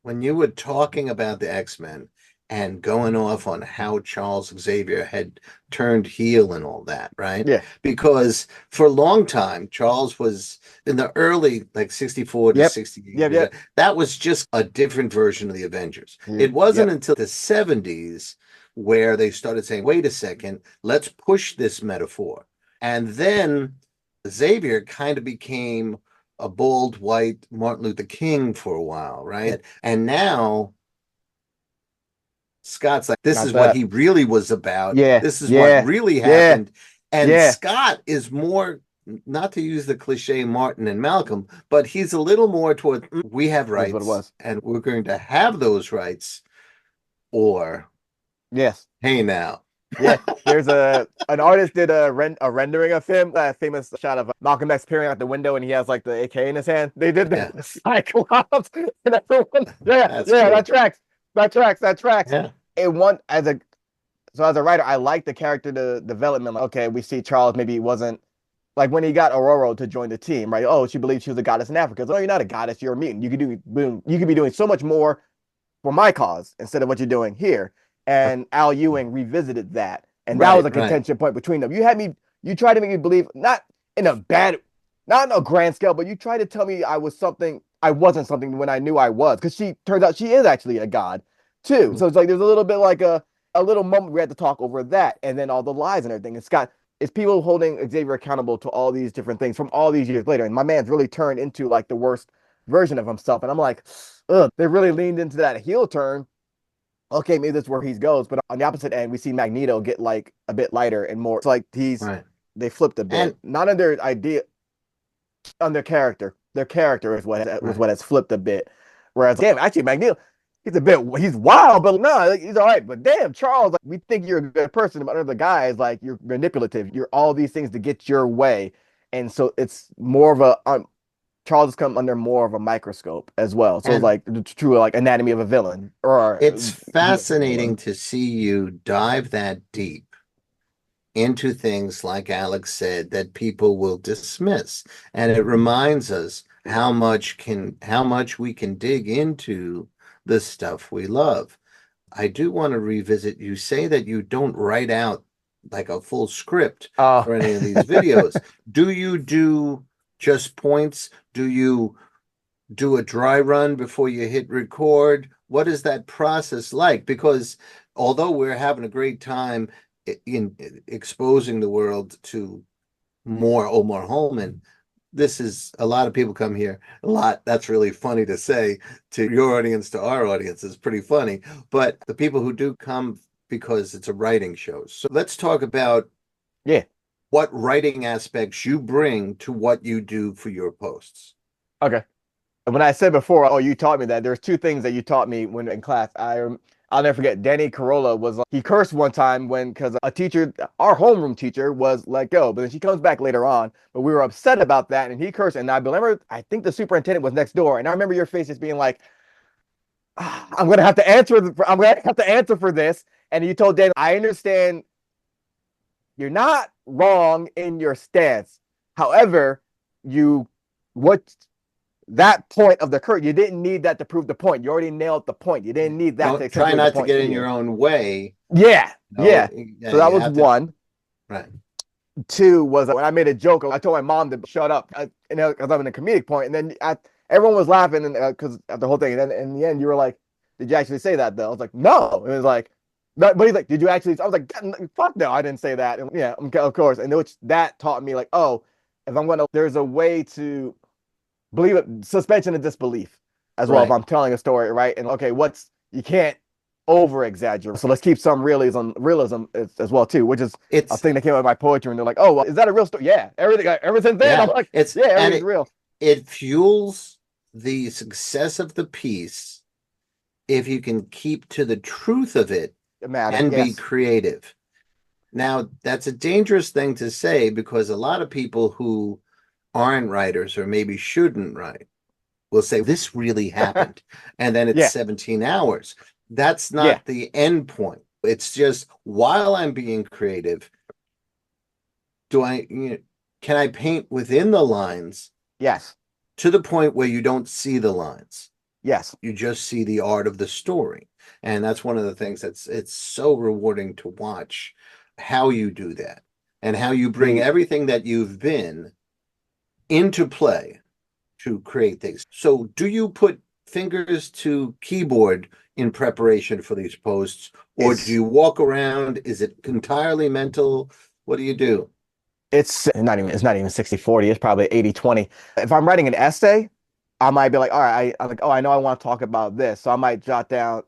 Speaker 2: when you were talking about the X-Men and going off on how Charles Xavier had turned heel and all that, right?
Speaker 3: Yeah.
Speaker 2: Because for a long time, Charles was in the early, like 64 to 68.
Speaker 3: Yep.
Speaker 2: That was just a different version of the Avengers.
Speaker 3: Yeah.
Speaker 2: It wasn't until the 70s where they started saying, wait a second, let's push this metaphor. And then Xavier kind of became a bald white Martin Luther King for a while, right? And now Scott's like, this is what he really was about.
Speaker 3: Yeah.
Speaker 2: This is what really happened. And Scott is more, not to use the cliche Martin and Malcolm, but he's a little more toward, we have rights,
Speaker 3: what it was.
Speaker 2: And we're going to have those rights. Or,
Speaker 3: yes,
Speaker 2: hey now.
Speaker 3: Yeah, there's an artist did a rendering of him, that famous shot of Malcolm X peering out the window and he has like the AK in his hand. They did that with Cyclops and everyone. Cool. That tracks. Yeah. So as a writer, I like the character development. Like, okay, we see Charles maybe he wasn't like when he got Aurora to join the team, right? Oh, she believed she was a goddess in Africa. So, you're not a goddess, you're a mutant. You could be doing so much more for my cause instead of what you're doing here. And Al Ewing revisited that. And that was a contention point between them. You tried to make me believe, not in a grand scale, but you tried to tell me I wasn't something when I knew I was. Because she turns out she is actually a god too. So it's like there's a little bit like a little moment we had to talk over that. And then all the lies and everything. And Scott, it's people holding Xavier accountable to all these different things from all these years later. And my man's really turned into like the worst version of himself. And I'm like, ugh, they really leaned into that heel turn. Okay, maybe that's where he goes. But on the opposite end, we see Magneto get like a bit lighter and more. It's like they flipped a bit. And not on their idea, on their character. Their character is what has flipped a bit. Whereas, damn, actually Magneto, he's wild, but no, he's all right. But damn, Charles, like, we think you're a good person, but other guys, like you're manipulative. You're all these things to get your way. And so it's more of a Charles has come under more of a microscope as well. So it's like true like anatomy of a villain. Or
Speaker 2: it's fascinating to see you dive that deep into things like Alex said that people will dismiss. And it reminds us how much we can dig into the stuff we love. I do want to revisit, you say that you don't write out like a full script for any of these videos. Do you do just points? Do you do a dry run before you hit record? What is that process like? Because although we're having a great time in exposing the world to more Omar Holman, this is a lot of people come here. That's really funny to say to your audience, to our audience, is pretty funny. But the people who do come because it's a writing show. So let's talk about what writing aspects you bring to what you do for your posts.
Speaker 3: Okay. When I said before, you taught me that, there's two things that you taught me when in class. I'll never forget. Danny Carolla he cursed one time because a teacher, our homeroom teacher, was let go. But then she comes back later on. But we were upset about that, and he cursed. And I think the superintendent was next door. And I remember your face just being like, I'm gonna have to answer. I'm gonna have to answer for this. And you told Dan, I understand you're not wrong in your stance. However, you what that point of the curve, you didn't need that to prove the point. You already nailed the point. You didn't need that to
Speaker 2: Don't try
Speaker 3: accentuate the
Speaker 2: not to
Speaker 3: point
Speaker 2: get
Speaker 3: to
Speaker 2: in
Speaker 3: me.
Speaker 2: your own way.
Speaker 3: Yeah,
Speaker 2: No,
Speaker 3: yeah.
Speaker 2: yeah,
Speaker 3: So that
Speaker 2: you
Speaker 3: was
Speaker 2: have to.
Speaker 3: one.
Speaker 2: Right.
Speaker 3: Two was when I made a joke. I told my mom to shut up, because I'm in a comedic point, and then everyone was laughing because of the whole thing. And then in the end, you were like, "Did you actually say that?" Though I was like, "No." It was like, but he's like, "Did you actually?" I was like, "Fuck no, I didn't say that." And yeah, of course. And which that taught me like, oh, if I'm gonna, there's a way to believe it, suspension of disbelief as well. If
Speaker 2: Right.
Speaker 3: I'm telling a story, right? And okay, you can't over exaggerate. So let's keep some realism as well too, which is a
Speaker 2: It's
Speaker 3: thing that came out of my poetry. And they're like, oh, well, is that a real story? Yeah, everything's in. I'm
Speaker 2: yeah.
Speaker 3: like,
Speaker 2: It's
Speaker 3: yeah,
Speaker 2: and
Speaker 3: everything's real.
Speaker 2: it fuels the success of the piece if you can keep to the truth of it
Speaker 3: It matters.
Speaker 2: and be
Speaker 3: Yes.
Speaker 2: creative. Now, that's a dangerous thing to say because a lot of people who aren't writers or maybe shouldn't write will say, this really happened. And then it's
Speaker 3: Yeah.
Speaker 2: 17 hours. That's
Speaker 3: Yeah.
Speaker 2: not the end point. It's just while I'm being creative, can I paint within the lines
Speaker 3: Yes.
Speaker 2: to the point where you don't see the lines?
Speaker 3: Yes.
Speaker 2: You just see the art of the story. And that's one of the things it's so rewarding to watch how you do that and how you bring
Speaker 3: The
Speaker 2: everything that you've been into play to create things. So do you put fingers to keyboard in preparation for these posts, or do
Speaker 3: it's
Speaker 2: you walk around? Is it entirely mental? What do you do?
Speaker 3: it's not even 60/40. It's probably 80/20. If I'm writing an essay, I might be like, all right, I'm like, oh, I know I want to talk about this. So I might jot down.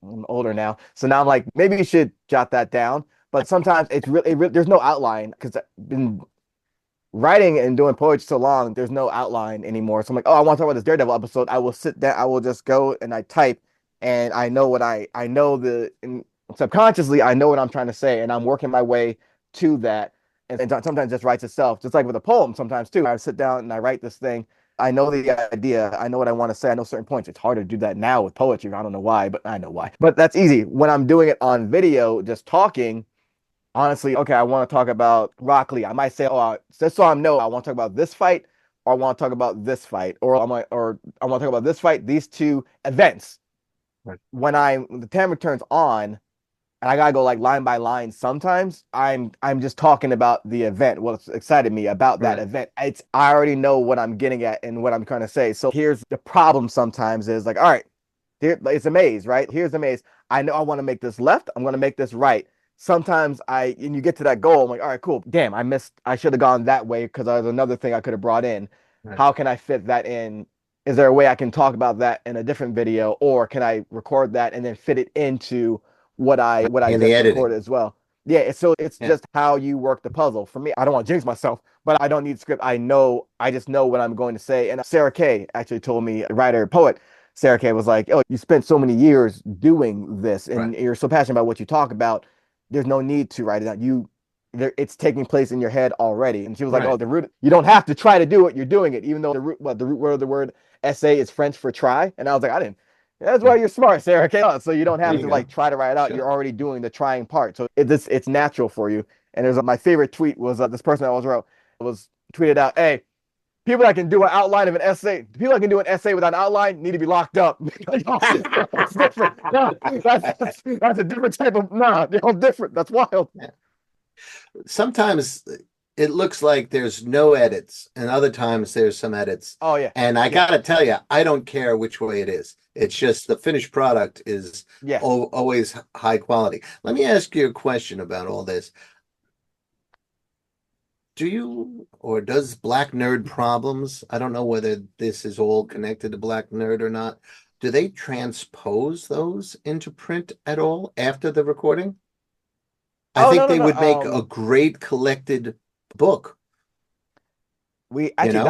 Speaker 3: I'm older now. So now I'm like, maybe you should jot that down. But sometimes there's no outline because I've been writing and doing poetry so long, there's no outline anymore. So I'm like, oh, I want to talk about this Daredevil episode. I will sit down, I will just go and I type and I know subconsciously I know what I'm trying to say and I'm working my way to that. And sometimes it just writes itself, just like with a poem sometimes too. I sit down and I write this thing. I know the idea. I know what I want to say. I know certain points. It's harder to do that now with poetry. I don't know why, but I know why. But that's easy. When I'm doing it on video, just talking, honestly, okay, I want to talk about Rock Lee. I might say, oh, just so I know, I want to talk about this fight, or I want to talk about this fight, or I want to talk about this fight, these two events.
Speaker 2: Right.
Speaker 3: When the camera turns on, and I gotta go like line by line. Sometimes I'm just talking about the event, what's excited me about that
Speaker 2: Right.
Speaker 3: event. I already know what I'm getting at and what I'm trying to say. So here's the problem. Sometimes is like, all right, it's a maze, right? Here's the maze. I know I want to make this left. I'm going to make this right. Sometimes and you get to that goal. I'm like, all right, cool. Damn, I missed. I should have gone that way because there's another thing I could have brought in.
Speaker 2: Right.
Speaker 3: How can I fit that in? Is there a way I can talk about that in a different video, or can I record that and then fit it into what I
Speaker 2: In the
Speaker 3: just
Speaker 2: editing.
Speaker 3: recorded as well? Yeah, it's
Speaker 2: Yeah.
Speaker 3: just how you work the puzzle. For me, I don't want to jinx myself, but I don't need script. I just know what I'm going to say. And Sarah Kay actually told me, writer, poet, Sarah Kay was like, "Oh, you spent so many years doing this,
Speaker 2: Right.
Speaker 3: and you're so passionate about what you talk about. There's no need to write it down. It's taking place in your head already." And she was like,
Speaker 2: Right.
Speaker 3: "Oh, the root. You don't have to try to do it. You're doing it, even though the root word of the word essay is French for try." And I was like, "I didn't." That's why you're smart, Sarah Kay. So you don't
Speaker 2: There
Speaker 3: have
Speaker 2: you
Speaker 3: to
Speaker 2: go.
Speaker 3: like try to write it out.
Speaker 2: Sure.
Speaker 3: You're already doing the trying part. So it's natural for you. And there's my favorite tweet was this person I was wrote was tweeted out, "Hey, people that can do an outline of an essay, people that can do an essay without an outline need to be locked up." That's different. No, that's a different type of they're all different. That's wild.
Speaker 2: Sometimes it looks like there's no edits, and other times there's some edits.
Speaker 3: Oh yeah,
Speaker 2: And I
Speaker 3: yeah,
Speaker 2: gotta tell you, I don't care which way it is. It's just the finished product is
Speaker 3: yeah.
Speaker 2: always high quality. Let me ask you a question about all this. Do you or does Black Nerd Problems, I don't know whether this is all connected to Black Nerd or not, do they transpose those into print at all after the recording? I
Speaker 3: Oh no
Speaker 2: think
Speaker 3: no
Speaker 2: they
Speaker 3: no.
Speaker 2: would make a great collected book,
Speaker 3: We
Speaker 2: you
Speaker 3: actually
Speaker 2: know?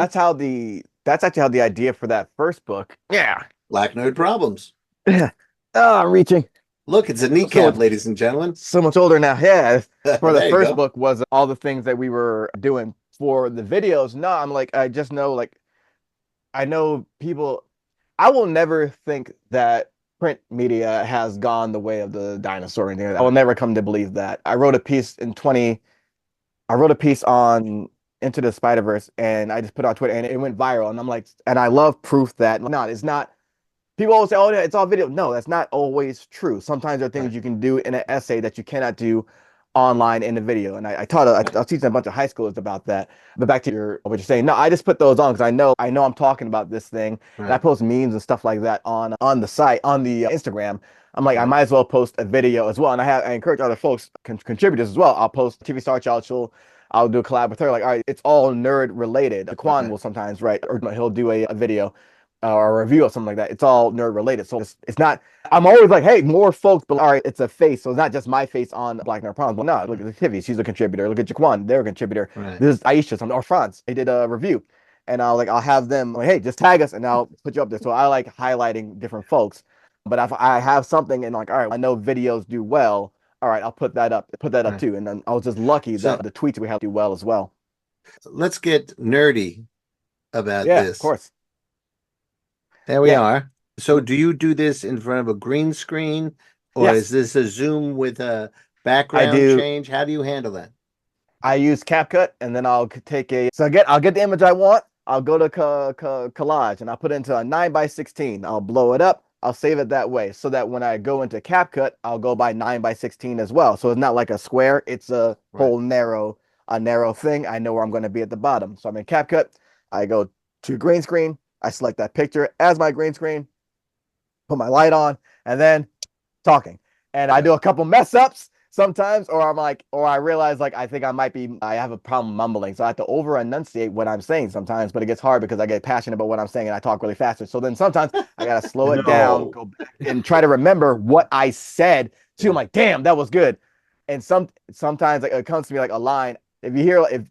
Speaker 3: that's actually how the idea for that first book. Yeah.
Speaker 2: Black Nerd Problems.
Speaker 3: Oh, I'm reaching.
Speaker 2: Look, it's a
Speaker 3: So
Speaker 2: kneecap, ladies and gentlemen.
Speaker 3: so much older now. Yeah. For the
Speaker 2: There you
Speaker 3: first
Speaker 2: go.
Speaker 3: book was all the things that we were doing for the videos. No, I'm like, I just know like I know people I will never think that print media has gone the way of the dinosaur. And I will never come to believe that. I wrote a piece on Into the Spider-Verse and I just put it on Twitter and it went viral. And I'm like, and I love proof that no, it's not. People always say, oh, yeah, it's all video. No, that's not always true. Sometimes there are things
Speaker 2: Right.
Speaker 3: you can do in an essay that you cannot do online in a video. And I was teaching a bunch of high schoolers about that. But back to what you're saying. No, I just put those on because I know I'm talking about this thing. And I
Speaker 2: Right.
Speaker 3: post memes and stuff like that on the site, on the Instagram. I'm like, I
Speaker 2: Right.
Speaker 3: might as well post a video as well. And I encourage other folks, contributors as well. I'll post TV Star Child. I'll do a collab with her. Like, all right, it's all nerd related. Quan
Speaker 2: Okay.
Speaker 3: will sometimes write, or he'll do a video or a review or something like that. It's all nerd related. So it's not, I'm always like, hey, more folks, but all right, it's a face. So it's not just my face on Black Nerd Problems. But no, look at Tiffy, she's a contributor. Look at Jaquan, they're a contributor.
Speaker 2: Right.
Speaker 3: This is Aisha, or France. They did a review. And I'll have them like, hey, just tag us and I'll put you up there. So I like highlighting different folks. But if I have something and like, all right, I know videos do well. All right, I'll put that up
Speaker 2: Right.
Speaker 3: too. And then I was just lucky
Speaker 2: So
Speaker 3: that the tweets we have do well as well.
Speaker 2: let's get nerdy about
Speaker 3: Yeah, of
Speaker 2: this.
Speaker 3: course.
Speaker 2: There we
Speaker 3: Yeah,
Speaker 2: are. So do you do this in front of a green screen, or is
Speaker 3: yes,
Speaker 2: this a Zoom with a
Speaker 3: I
Speaker 2: background
Speaker 3: do.
Speaker 2: change? How do you handle that?
Speaker 3: I use CapCut and then I'll get the image I want. I'll go to collage and I'll put it into a 9 by 16. I'll blow it up. I'll save it that way so that when I go into CapCut, I'll go by 9 by 16 as well. So it's not like a square. It's a
Speaker 2: Right.
Speaker 3: whole narrow thing. I know where I'm going to be at the bottom. So I'm in CapCut. I go to green screen. I select that picture as my green screen, put my light on, and then talking. And I do a couple mess ups sometimes, or I realize like I have a problem mumbling. So I have to over enunciate what I'm saying sometimes, but it gets hard because I get passionate about what I'm saying and I talk really fast. So then sometimes I gotta slow it down,
Speaker 1: No.
Speaker 3: go back and try to remember what I said too. I'm like, damn, that was good. And sometimes like it comes to me like a line. If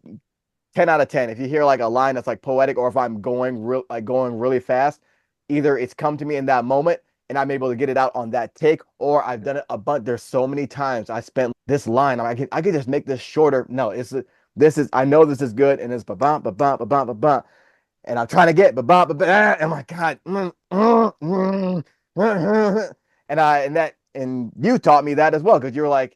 Speaker 3: 10 out of 10, if you hear like a line that's like poetic, or if I'm going really fast, either it's come to me in that moment and I'm able to get it out on that take, or I've done it a bunch. There's so many times I spent this line. I could just make this shorter. No, I know this is good, and it's ba ba ba ba ba ba ba ba, and I'm trying to get ba ba ba ba. Oh my god, and you taught me that as well because you were like,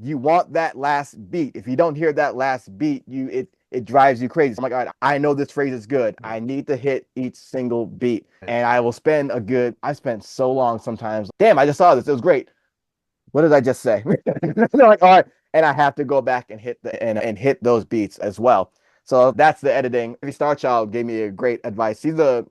Speaker 3: you want that last beat. If you don't hear that last beat, it drives you crazy. So I'm like, all right, I know this phrase is good. I need to hit each single beat. And I spent so long sometimes. Damn, I just saw this. It was great. What did I just say? They're like, all right. And I have to go back and and hit those beats as well. So that's the editing. Star Child gave me a great advice. He's the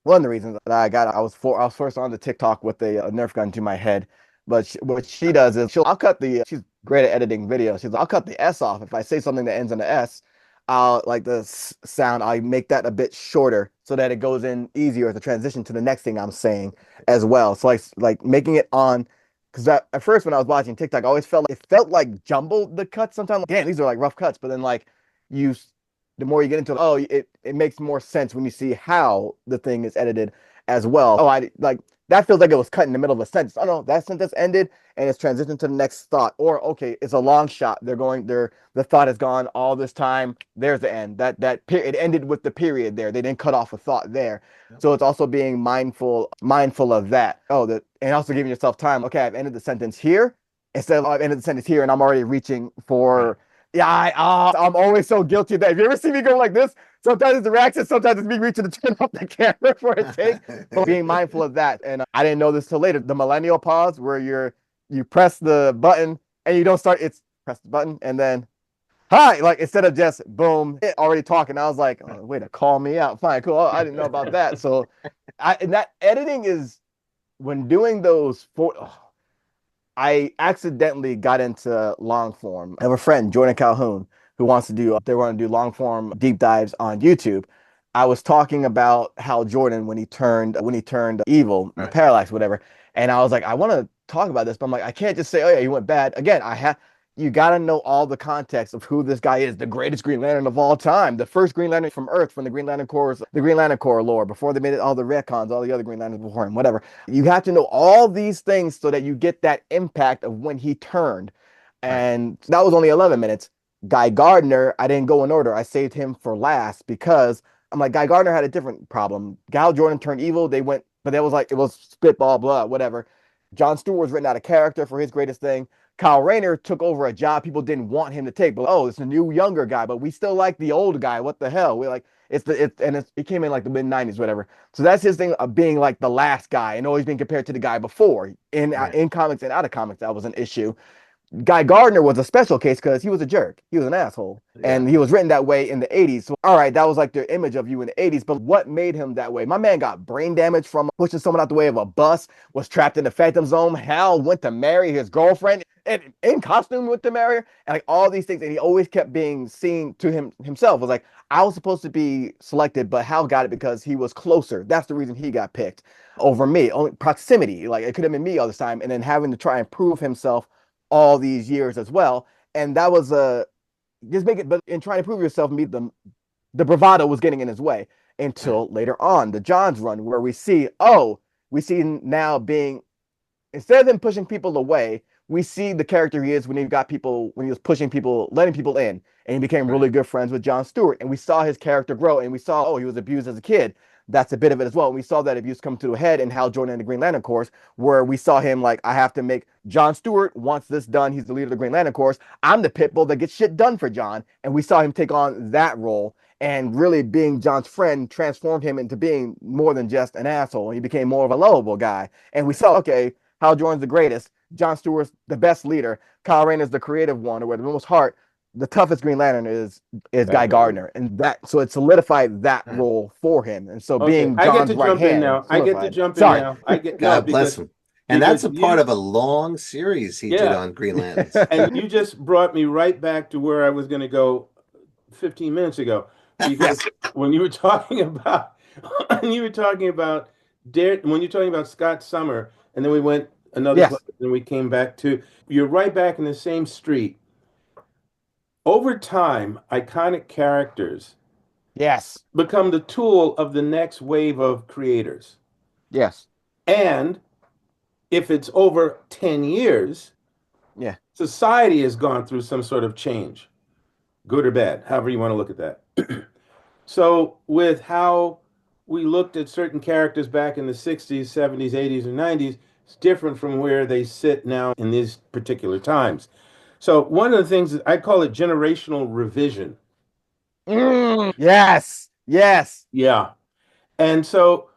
Speaker 3: one of the reasons that I was first on the TikTok with a Nerf gun to my head. But what she does is she's great at editing videos. I'll cut the S off if I say something that ends in an S. I'll like the sound. I make that a bit shorter so that it goes in easier as a transition to the next thing I'm saying as well. So like making it on because at first when I was watching TikTok, I always felt like jumbled the cuts sometimes. Like, damn, these are like rough cuts. But then like you the more you get into it, oh, it makes more sense when you see how the thing is edited as well. Oh, I like that feels like it was cut in the middle of a sentence. Oh no, that sentence ended and it's transitioned to the next thought. Or okay, it's a long shot. The thought has gone all this time. There's the end. It ended with the period there. They didn't cut off a thought there. Yep. So it's also being mindful of that. And also giving yourself time. Okay, I've ended the sentence here instead of I've ended the sentence here and I'm already reaching for. Right. Yeah, I'm always so guilty of that. If you ever see me go like this, sometimes it's the reaction, sometimes it's me reaching to turn off the camera for a take. But being mindful of that. And I didn't know this till later. The millennial pause where you press the button and you don't start, it's press the button and then hi, like instead of just boom, already talking. I was like, oh, way to call me out. Fine, cool. Oh, I didn't know about that. So and that editing is when doing those I accidentally got into long form. I have a friend, Jordan Calhoun, who they want to do long form deep dives on YouTube. I was talking about how Jordan, when he turned evil, right, parallax, whatever. And I was like, I want to talk about this, but I'm like, I can't just say, oh yeah, he went bad. Again, you got to know all the context of who this guy is, the greatest Green Lantern of all time, the first Green Lantern from Earth, from the Green Lantern Corps lore, before they made it all the retcons, all the other Green Lanterns before him, whatever. You have to know all these things so that you get that impact of when he turned. And right, that was only 11 minutes. Guy Gardner, I didn't go in order. I saved him for last because I'm like, Guy Gardner had a different problem. Gal Jordan turned evil. They went, but that was like, it was spitball, blah, whatever. John Stewart was written out of character for his greatest thing. Kyle Rayner took over a job people didn't want him to take. But oh, it's a new younger guy, but we still like the old guy. What the hell? We're like, it came in like the mid 90s, whatever. So that's his thing of being like the last guy and always being compared to the guy before. In comics and out of comics, that was an issue. Guy Gardner was a special case because he was a jerk. He was an asshole. And he was written that way in the 80s. So, all right, that was like their image of you in the 80s. But what made him that way? My man got brain damage from pushing someone out the way of a bus, was trapped in the Phantom Zone. Hell, went to marry his girlfriend and in costume went to marry her. And like all these things. And he always kept being seen to himself. Was like, I was supposed to be selected, but Hal got it because he was closer. That's the reason he got picked over me. Only proximity. Like it could have been me all this time. And then having to try and prove himself all these years as well. And that was just make it, but in trying to prove yourself, meet them, the bravado was getting in his way until later on, the Johns run, where we see now being, instead of them pushing people away, we see the character he is when he was pushing people, letting people in, and he became really good friends with Jon Stewart. And we saw his character grow, and we saw, oh, he was abused as a kid. That's a bit of it as well. And we saw that abuse come to a head in Hal Jordan and the Green Lantern Corps, where we saw him like, I have to make Jon Stewart wants this done. He's the leader of the Green Lantern Corps. I'm the pit bull that gets shit done for John. And we saw him take on that role, and really being John's friend transformed him into being more than just an asshole. He became more of a lovable guy. And we saw, okay, Hal Jordan's the greatest. Jon Stewart's the best leader. Kyle Rayner's the creative one, or with the most heart. The toughest Green Lantern is Guy Gardner, and that so it solidified that role for him. And so being John's right hand,
Speaker 1: I get to jump in now. I get
Speaker 2: God bless him. And that's a part of a long series he did on Green Lanterns.
Speaker 1: And you just brought me right back to where I was going to go 15 minutes ago, because when you were talking about when you're talking about Scott Summer, and then we went another place, and we came back to, you're right back in the same street. Over time, iconic characters become the tool of the next wave of creators.
Speaker 3: Yes.
Speaker 1: And if it's over 10 years, society has gone through some sort of change, good or bad, however you want to look at that. So with how we looked at certain characters back in the 60s, 70s, 80s, and 90s, it's different from where they sit now in these particular times. So one of the things that I call it generational revision.
Speaker 3: Yes.
Speaker 1: Yeah. And so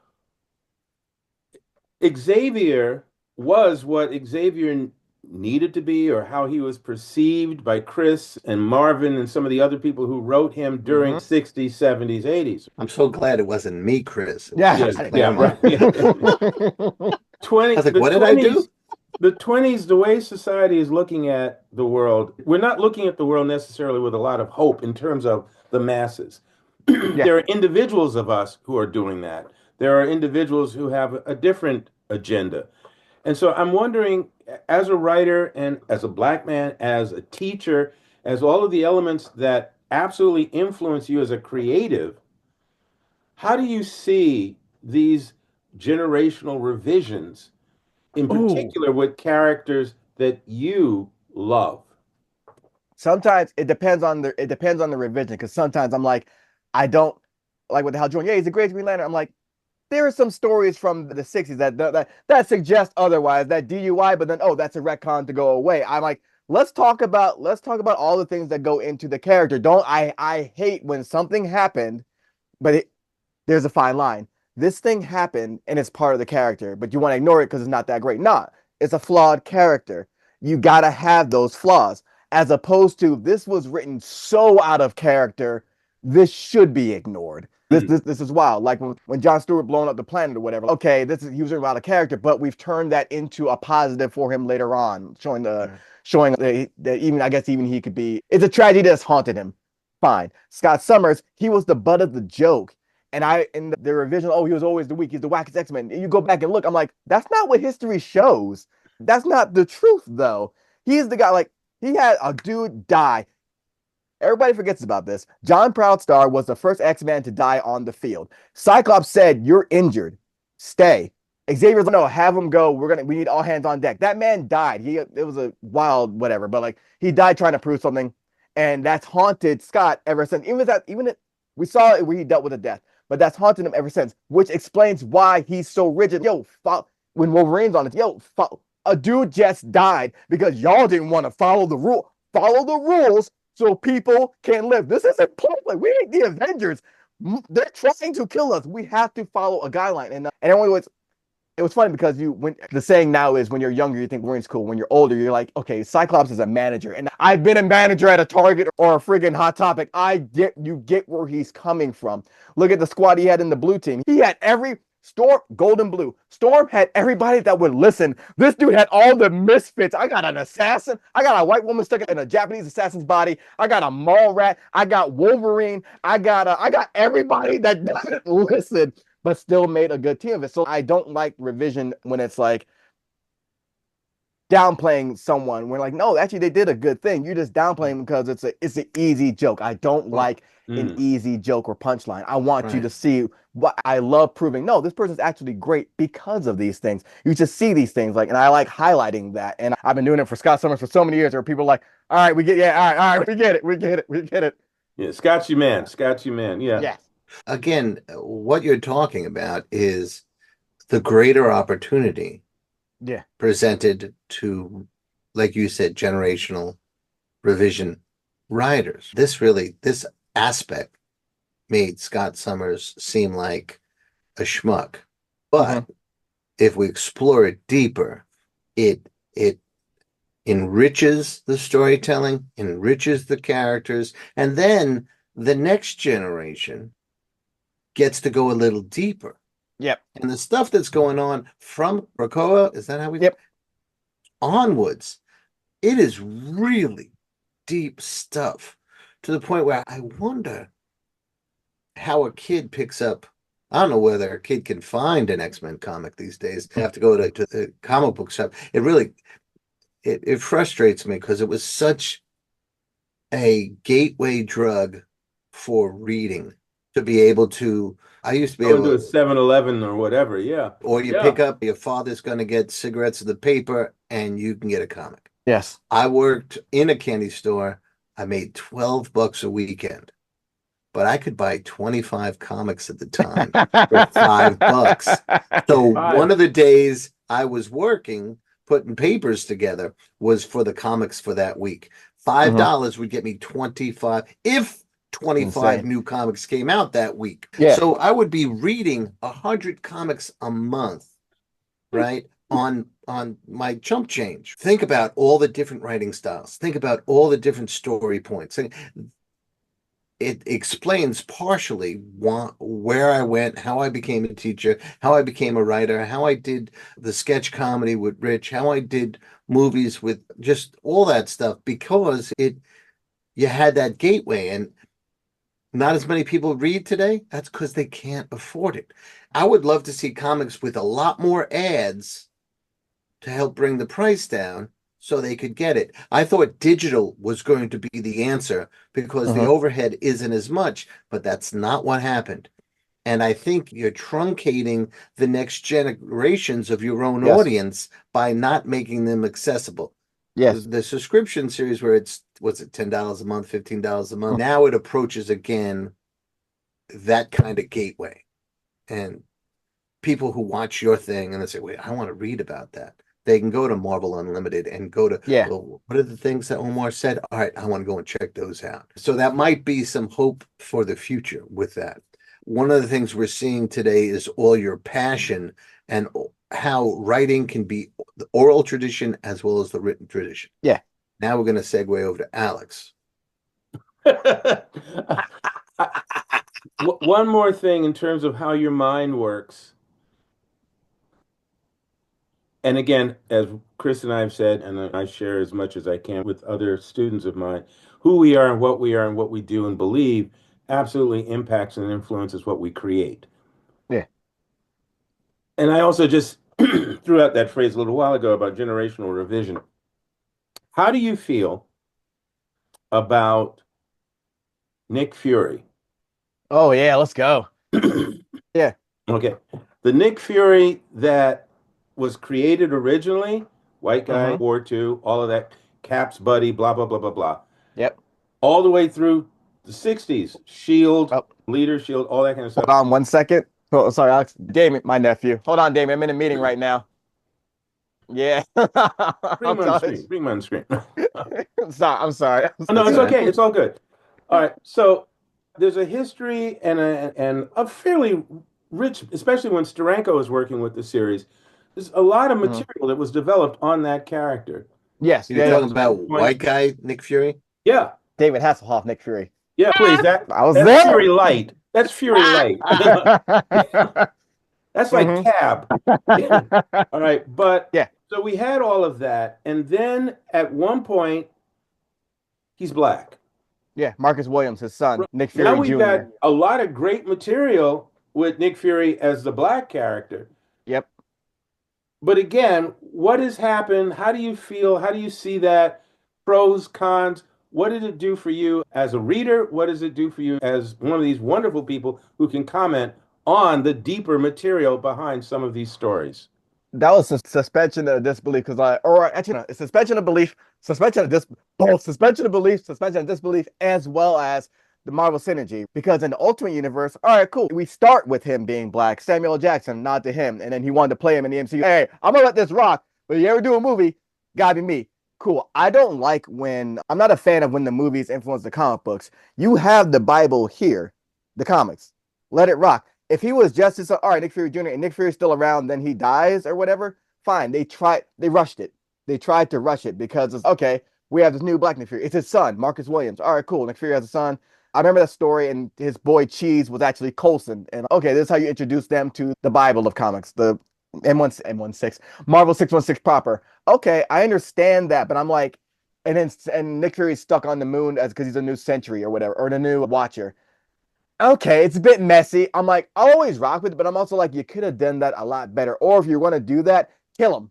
Speaker 1: Xavier was what Xavier needed to be, or how he was perceived by Chris and Marvin and some of the other people who wrote him during 60s, 70s, 80s.
Speaker 2: I'm so glad it wasn't me, Chris.
Speaker 1: Right. 20, I was like, what did I do? The 20s, the way society is looking at the world, we're not looking at the world necessarily with a lot of hope in terms of the masses. There are individuals of us who are doing that. There are individuals who have a different agenda. And so I'm wondering, as a writer and as a Black man, as a teacher, as all of the elements that absolutely influence you as a creative, how do you see these generational revisions, in particular with characters that you love?
Speaker 3: Sometimes it depends on the revision, because sometimes I'm like, I don't like with Hal Jordan. Yeah, he's a great Green Lantern. I'm like, there are some stories from the 60s that suggest otherwise, that DUI, but then that's a retcon to go away. I'm like, let's talk about all the things that go into the character. I hate when something happened, but there's a fine line. This thing happened and it's part of the character, but you want to ignore it because it's not that great. Nah, it's a flawed character. You got to have those flaws, as opposed to, this was written so out of character, this should be ignored. This is wild. Like when Jon Stewart blowing up the planet or whatever. Okay, he was written out of character, but we've turned that into a positive for him later on, showing that even he could be. It's a tragedy that's haunted him. Fine. Scott Summers, he was the butt of the joke. And in the revision, he was always the weak, he's the wackest X-Men. And you go back and look, I'm like, that's not what history shows. That's not the truth, though. He's the guy, like, he had a dude die. Everybody forgets about this. John Proudstar was the first X-Man to die on the field. Cyclops said, "You're injured. Stay." Xavier's like, "No, have him go. We need all hands on deck." That man died. It was a wild whatever, but like, he died trying to prove something. And that's haunted Scott ever since. We saw it where he dealt with a death, but that's haunted him ever since, which explains why he's so rigid. When Wolverine's on it, a dude just died because y'all didn't want to follow the rule. Follow the rules so people can live. This isn't play. We ain't the Avengers. They're trying to kill us. We have to follow a guideline. And everyone was it was funny because when the saying now is when you're younger, you think Wolverine's cool. When you're older, you're like, okay, Cyclops is a manager. And I've been a manager at a Target or a friggin' Hot Topic. You get where he's coming from. Look at the squad he had in the blue team. He had every Storm, gold and blue. Storm had everybody that would listen. This dude had all the misfits. I got an assassin. I got a white woman stuck in a Japanese assassin's body. I got a mall rat. I got Wolverine. I got everybody that doesn't listen, but still made a good team of it. So I don't like revision when it's like downplaying someone. We're like, no, actually they did a good thing. You're just downplaying because it's an easy joke. I don't like an easy joke or punchline. I want you to see what I love proving. No, this person's actually great because of these things. You just see these things and I like highlighting that. And I've been doing it for Scott Summers for so many years where people are like, all right, all right, we get it.
Speaker 1: Yeah, Scotchy man, yeah.
Speaker 3: Yes.
Speaker 2: Again, what you're talking about is the greater opportunity presented to, like you said, generational revision writers. This aspect made Scott Summers seem like a schmuck. But if we explore it deeper, it enriches the storytelling, enriches the characters, and then the next generation gets to go a little deeper.
Speaker 3: Yep.
Speaker 2: And the stuff that's going on from Krakoa, is that how we onwards, it is really deep stuff to the point where I wonder how a kid picks up. I don't know whether a kid can find an X-Men comic these days. They have to go to the comic book shop. It really it frustrates me because it was such a gateway drug for reading to be able to. I used to be able
Speaker 1: to a 7-Eleven or whatever,
Speaker 2: or you pick up your father's going to get cigarettes in the paper and you can get a comic.
Speaker 3: Yes.
Speaker 2: I worked in a candy store. I made $12 a weekend, but I could buy 25 comics at the time for $5. So one of the days I was working, putting papers together, was for the comics for that week. $5 would get me 25. If 25 new comics came out that week.
Speaker 3: Yeah.
Speaker 2: So I would be reading 100 comics a month, right? On my chump change. Think about all the different writing styles. Think about all the different story points. It explains partially where I went, how I became a teacher, how I became a writer, how I did the sketch comedy with Rich, how I did movies with just all that stuff, because you had that gateway. And not as many people read today. That's because they can't afford it. I would love to see comics with a lot more ads to help bring the price down so they could get it. I thought digital was going to be the answer because the overhead isn't as much, but that's not what happened. And I think you're truncating the next generations of your own audience by not making them accessible.
Speaker 3: Yes.
Speaker 2: The subscription series where it's, what's it, $10 a month, $15 a month. Now it approaches again that kind of gateway. And people who watch your thing and they say, wait, I want to read about that. They can go to Marvel Unlimited and go to, well, what are the things that Omar said? All right, I want to go and check those out. So that might be some hope for the future with that. One of the things we're seeing today is all your passion and how writing can be the oral tradition as well as the written tradition.
Speaker 3: Yeah.
Speaker 2: Now we're going to segue over to Alex.
Speaker 1: One more thing in terms of how your mind works. And again, as Chris and I have said, and I share as much as I can with other students of mine, who we are and what we do and believe absolutely impacts and influences what we create.
Speaker 3: Yeah.
Speaker 1: And I also just threw out that phrase a little while ago about generational revision. How do you feel about Nick Fury?
Speaker 3: Oh, yeah, let's go. Yeah.
Speaker 1: Okay. The Nick Fury that was created originally, white guy, War II, all of that, Cap's buddy, blah, blah, blah, blah, blah.
Speaker 3: Yep.
Speaker 1: All the way through The 60s, Shield,
Speaker 3: Oh,
Speaker 1: Leader, Shield, all that kind of stuff.
Speaker 3: hold on 1 second. Oh, sorry, Alex. Damien, my nephew. Hold on, Damien. I'm in a meeting right now. Yeah.
Speaker 1: Bring
Speaker 3: I'm
Speaker 1: him on the
Speaker 3: sorry.
Speaker 1: screen. Bring him on the screen.
Speaker 3: I'm sorry. I'm sorry. I'm
Speaker 1: Oh,
Speaker 3: so
Speaker 1: no, it's
Speaker 2: All right.
Speaker 3: sorry.
Speaker 1: okay. It's all good. All right. So there's a history and a fairly rich, especially when Steranko is working with the series. There's a lot of
Speaker 3: Mhm.
Speaker 1: material that was developed on that character.
Speaker 3: Yes.
Speaker 2: You're
Speaker 3: Yeah. Yeah.
Speaker 2: talking about white guy Nick Fury?
Speaker 1: Yeah,
Speaker 3: David Hasselhoff, Nick Fury.
Speaker 1: yeah. Please, that
Speaker 3: I was
Speaker 1: that's
Speaker 3: there.
Speaker 1: Fury Light. That's Fury Light. That's like
Speaker 3: hmm
Speaker 1: Cab. All right, but
Speaker 3: Yeah.
Speaker 1: so we had all of that, and then at one point he's black.
Speaker 3: Yeah. Marcus Williams, his son,
Speaker 1: Right.
Speaker 3: Nick
Speaker 1: Now
Speaker 3: Fury
Speaker 1: we've got
Speaker 3: Jr.
Speaker 1: a lot of great material with Nick Fury as the black character.
Speaker 3: Yep.
Speaker 1: But again, what has happened? How do you feel? How do you see that? Pros, cons. What did it do for you as a reader? What does it do for you as one of these wonderful people who can comment on the deeper material behind some of these stories?
Speaker 3: That was a suspension of disbelief because or actually, no, it's suspension of belief, suspension of dis, both suspension of belief, suspension of disbelief, as well as the Marvel synergy. Because in the Ultimate Universe, all right, cool. We start with him being black, Samuel L. Jackson, nod to him, and then he wanted to play him in the MCU. Hey, I'm gonna let this rock, but you ever do a movie, gotta be me. Cool. I don't like when I'm not a fan of when the movies influence the comic books. You have the Bible here, the comics. Let it rock. If he was Justice, all right, Nick Fury Jr. and Nick Fury's still around, then he dies or whatever. Fine. They rushed it. They tried to rush it because it's okay. We have this new Black Nick Fury. It's his son, Marcus Williams. All right, cool. Nick Fury has a son. I remember that story, and his boy Cheese was actually Coulson. And okay, this is how you introduce them to the Bible of comics, the M16, Marvel 616 proper. Okay, I understand that, but I'm like, and Nick Fury's stuck on the moon as because he's a new Century or whatever, or the new Watcher. Okay, it's a bit messy. I'm like, I'll always rock with it, but I'm also like, you could have done that a lot better. Or if you want to do that, kill him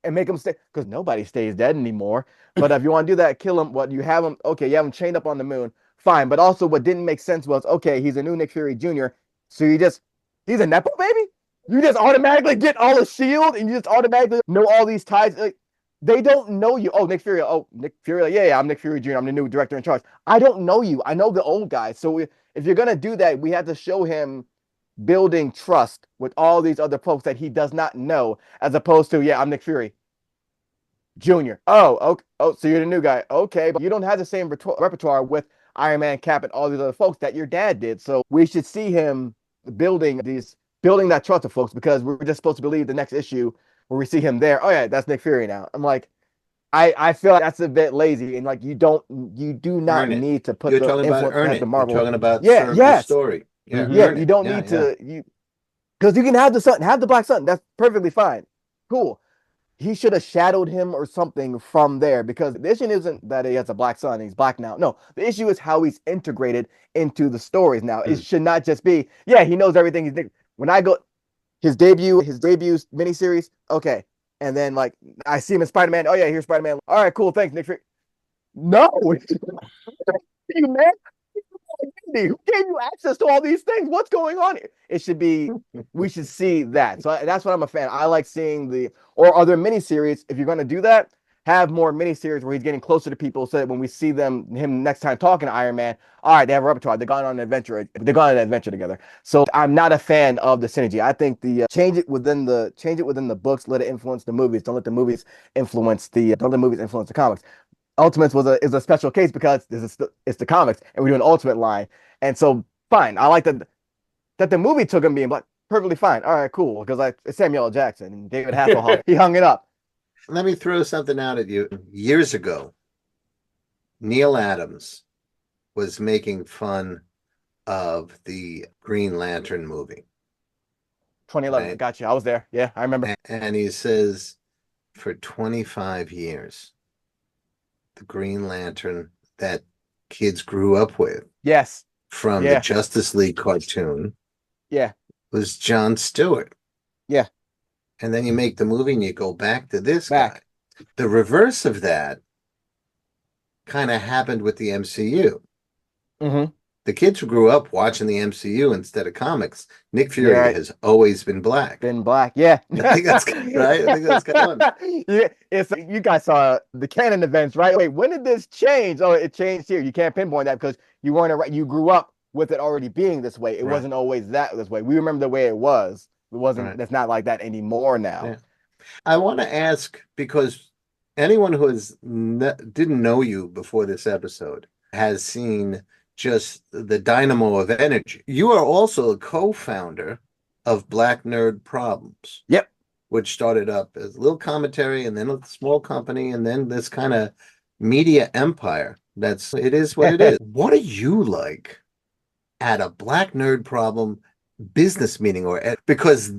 Speaker 3: and make him stay because nobody stays dead anymore. But if you want to do that, kill him. What you have him, okay, you have him chained up on the moon, fine. But also, what didn't make sense was, okay, he's a new Nick Fury Jr., so he's a nepo baby. You just automatically get all the shield, and you just automatically know all these ties. Like, they don't know you. Oh, Nick Fury. Oh, Nick Fury. Like, yeah, I'm Nick Fury Jr. I'm the new director in charge. I don't know you. I know the old guy. So if you're gonna do that, we have to show him building trust with all these other folks that he does not know, as opposed to, yeah, I'm Nick Fury Jr. Oh, okay. Oh, so you're the new guy. Okay, but you don't have the same repertoire with Iron Man, Cap, and all these other folks that your dad did. So we should see him building that trust of folks because we're just supposed to believe the next issue where we see him there. Oh yeah, that's Nick Fury now. I'm like, I feel like that's a bit lazy and like you do not
Speaker 2: Earn it.
Speaker 3: need to put
Speaker 2: You're
Speaker 3: the
Speaker 2: talking about
Speaker 3: influence
Speaker 2: earn
Speaker 3: that the
Speaker 2: it. You're
Speaker 3: Marvel.
Speaker 2: talking about
Speaker 3: Yeah,
Speaker 2: serve the
Speaker 3: yes.
Speaker 2: story. Yeah,
Speaker 1: Mhm.
Speaker 3: Yeah,
Speaker 2: earn
Speaker 3: you
Speaker 2: it.
Speaker 3: don't
Speaker 2: Yeah,
Speaker 3: need
Speaker 2: yeah.
Speaker 3: to because you can have the black son. That's perfectly fine. Cool. He should have shadowed him or something from there because the issue isn't that he has a black son and he's black now. No, the issue is how he's integrated into the stories now. It
Speaker 2: Mm.
Speaker 3: should not just be, yeah, he knows everything. When I go his debut miniseries, okay. And then like I see him in Spider-Man. Oh yeah, here's Spider-Man. All right, cool, thanks, Nick Fury. No, you man. Who gave you access to all these things? What's going on here? It should be, we should see that. So that's what I'm a fan. I like seeing or other miniseries. If you're going to do that, have more miniseries where he's getting closer to people so that when we see him next time talking to Iron Man, all right, they have a repertoire. They're going on an adventure. They're going on an adventure together. So I'm not a fan of the synergy. I think change it within the books, let it influence the movies. Don't let the movies influence the comics. Ultimates is a special case because it's the comics and we're doing Ultimate line. And so fine. I like that the movie took him being black. Perfectly fine. All right, cool. Because it's Samuel L. Jackson and David Hasselhoff. He hung it up.
Speaker 2: Let me throw something out at you. Years ago, Neil Adams was making fun of the Green Lantern movie.
Speaker 3: 2011.
Speaker 2: Right?
Speaker 3: Got you. I was there. Yeah, I remember.
Speaker 2: And he says, for 25 years, the Green Lantern that kids grew up with
Speaker 3: Yes.
Speaker 2: from the
Speaker 3: Yeah.
Speaker 2: Justice League cartoon
Speaker 3: Yeah.
Speaker 2: was John Stewart.
Speaker 3: Yeah.
Speaker 2: And then you make the movie and you go back to this
Speaker 3: Back.
Speaker 2: guy. The reverse of that kind of happened with the MCU.
Speaker 3: Mm-hmm.
Speaker 2: the kids who grew up watching the MCU instead of comics, Nick Fury
Speaker 3: Yeah,
Speaker 2: has always been black.
Speaker 3: been black. Yeah.
Speaker 2: I think that's right. I think that's going.
Speaker 3: Yeah, it's you guys saw the canon events, right? Wait, when did this change? Oh, it changed here. You can't pinpoint that because you weren't around, you grew up with it already being this way. It
Speaker 2: Right.
Speaker 3: wasn't always this way. We remember the way it was. It wasn't,
Speaker 2: Right.
Speaker 3: it's not like that anymore now.
Speaker 2: Yeah. I want to ask because anyone who didn't know you before this episode has seen just the dynamo of energy. You are also a co-founder of Black Nerd Problems.
Speaker 3: Yep.
Speaker 2: Which started up as a little commentary and then a small company and then this kind of media empire. It is what it is. What are you like at a Black Nerd Problem business meeting because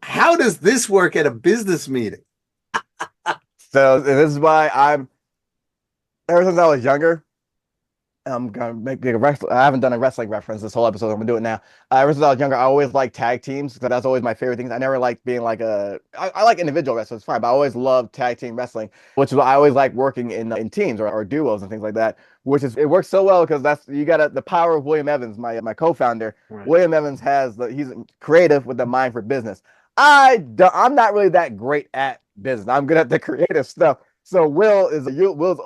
Speaker 2: how does this work at a business meeting?
Speaker 3: So this is why ever since I was younger, I'm gonna make a wrestling. I haven't done a wrestling reference this whole episode. I'm gonna do it now. Ever since I was younger, I always liked tag teams because that's always my favorite things. I never liked being like I like individual wrestling, it's fine, but I always loved tag team wrestling, which is why I always like working in teams or duos and things like that. It works so well because you got the power of William Evans, my co-founder.
Speaker 2: Right.
Speaker 3: William Evans he's creative with the mind for business. I'm not really that great at business. I'm good at the creative stuff. So Will's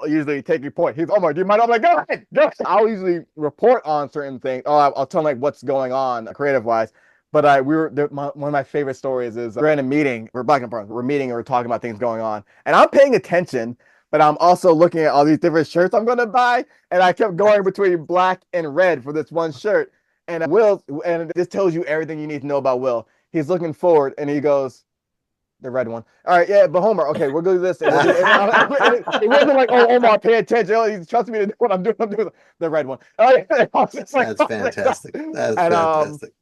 Speaker 3: usually taking point. He's Omar, do you mind? I'm like, go ahead. I'll usually report on certain things. I'll tell him like what's going on creative wise. But one of my favorite stories is we're in a meeting. We're black and brown. We're meeting and we're talking about things going on, and I'm paying attention, but I'm also looking at all these different shirts I'm going to buy, and I kept going between black and red for this one shirt. And this tells you everything you need to know about Will. He's looking forward, and he goes, the red one. All right, yeah, but Homer, okay, we'll do this. It wasn't like, oh, Omar, pay attention. He's trusting me to do what I'm doing. I'm doing the red one.
Speaker 2: That's fantastic. That's fantastic.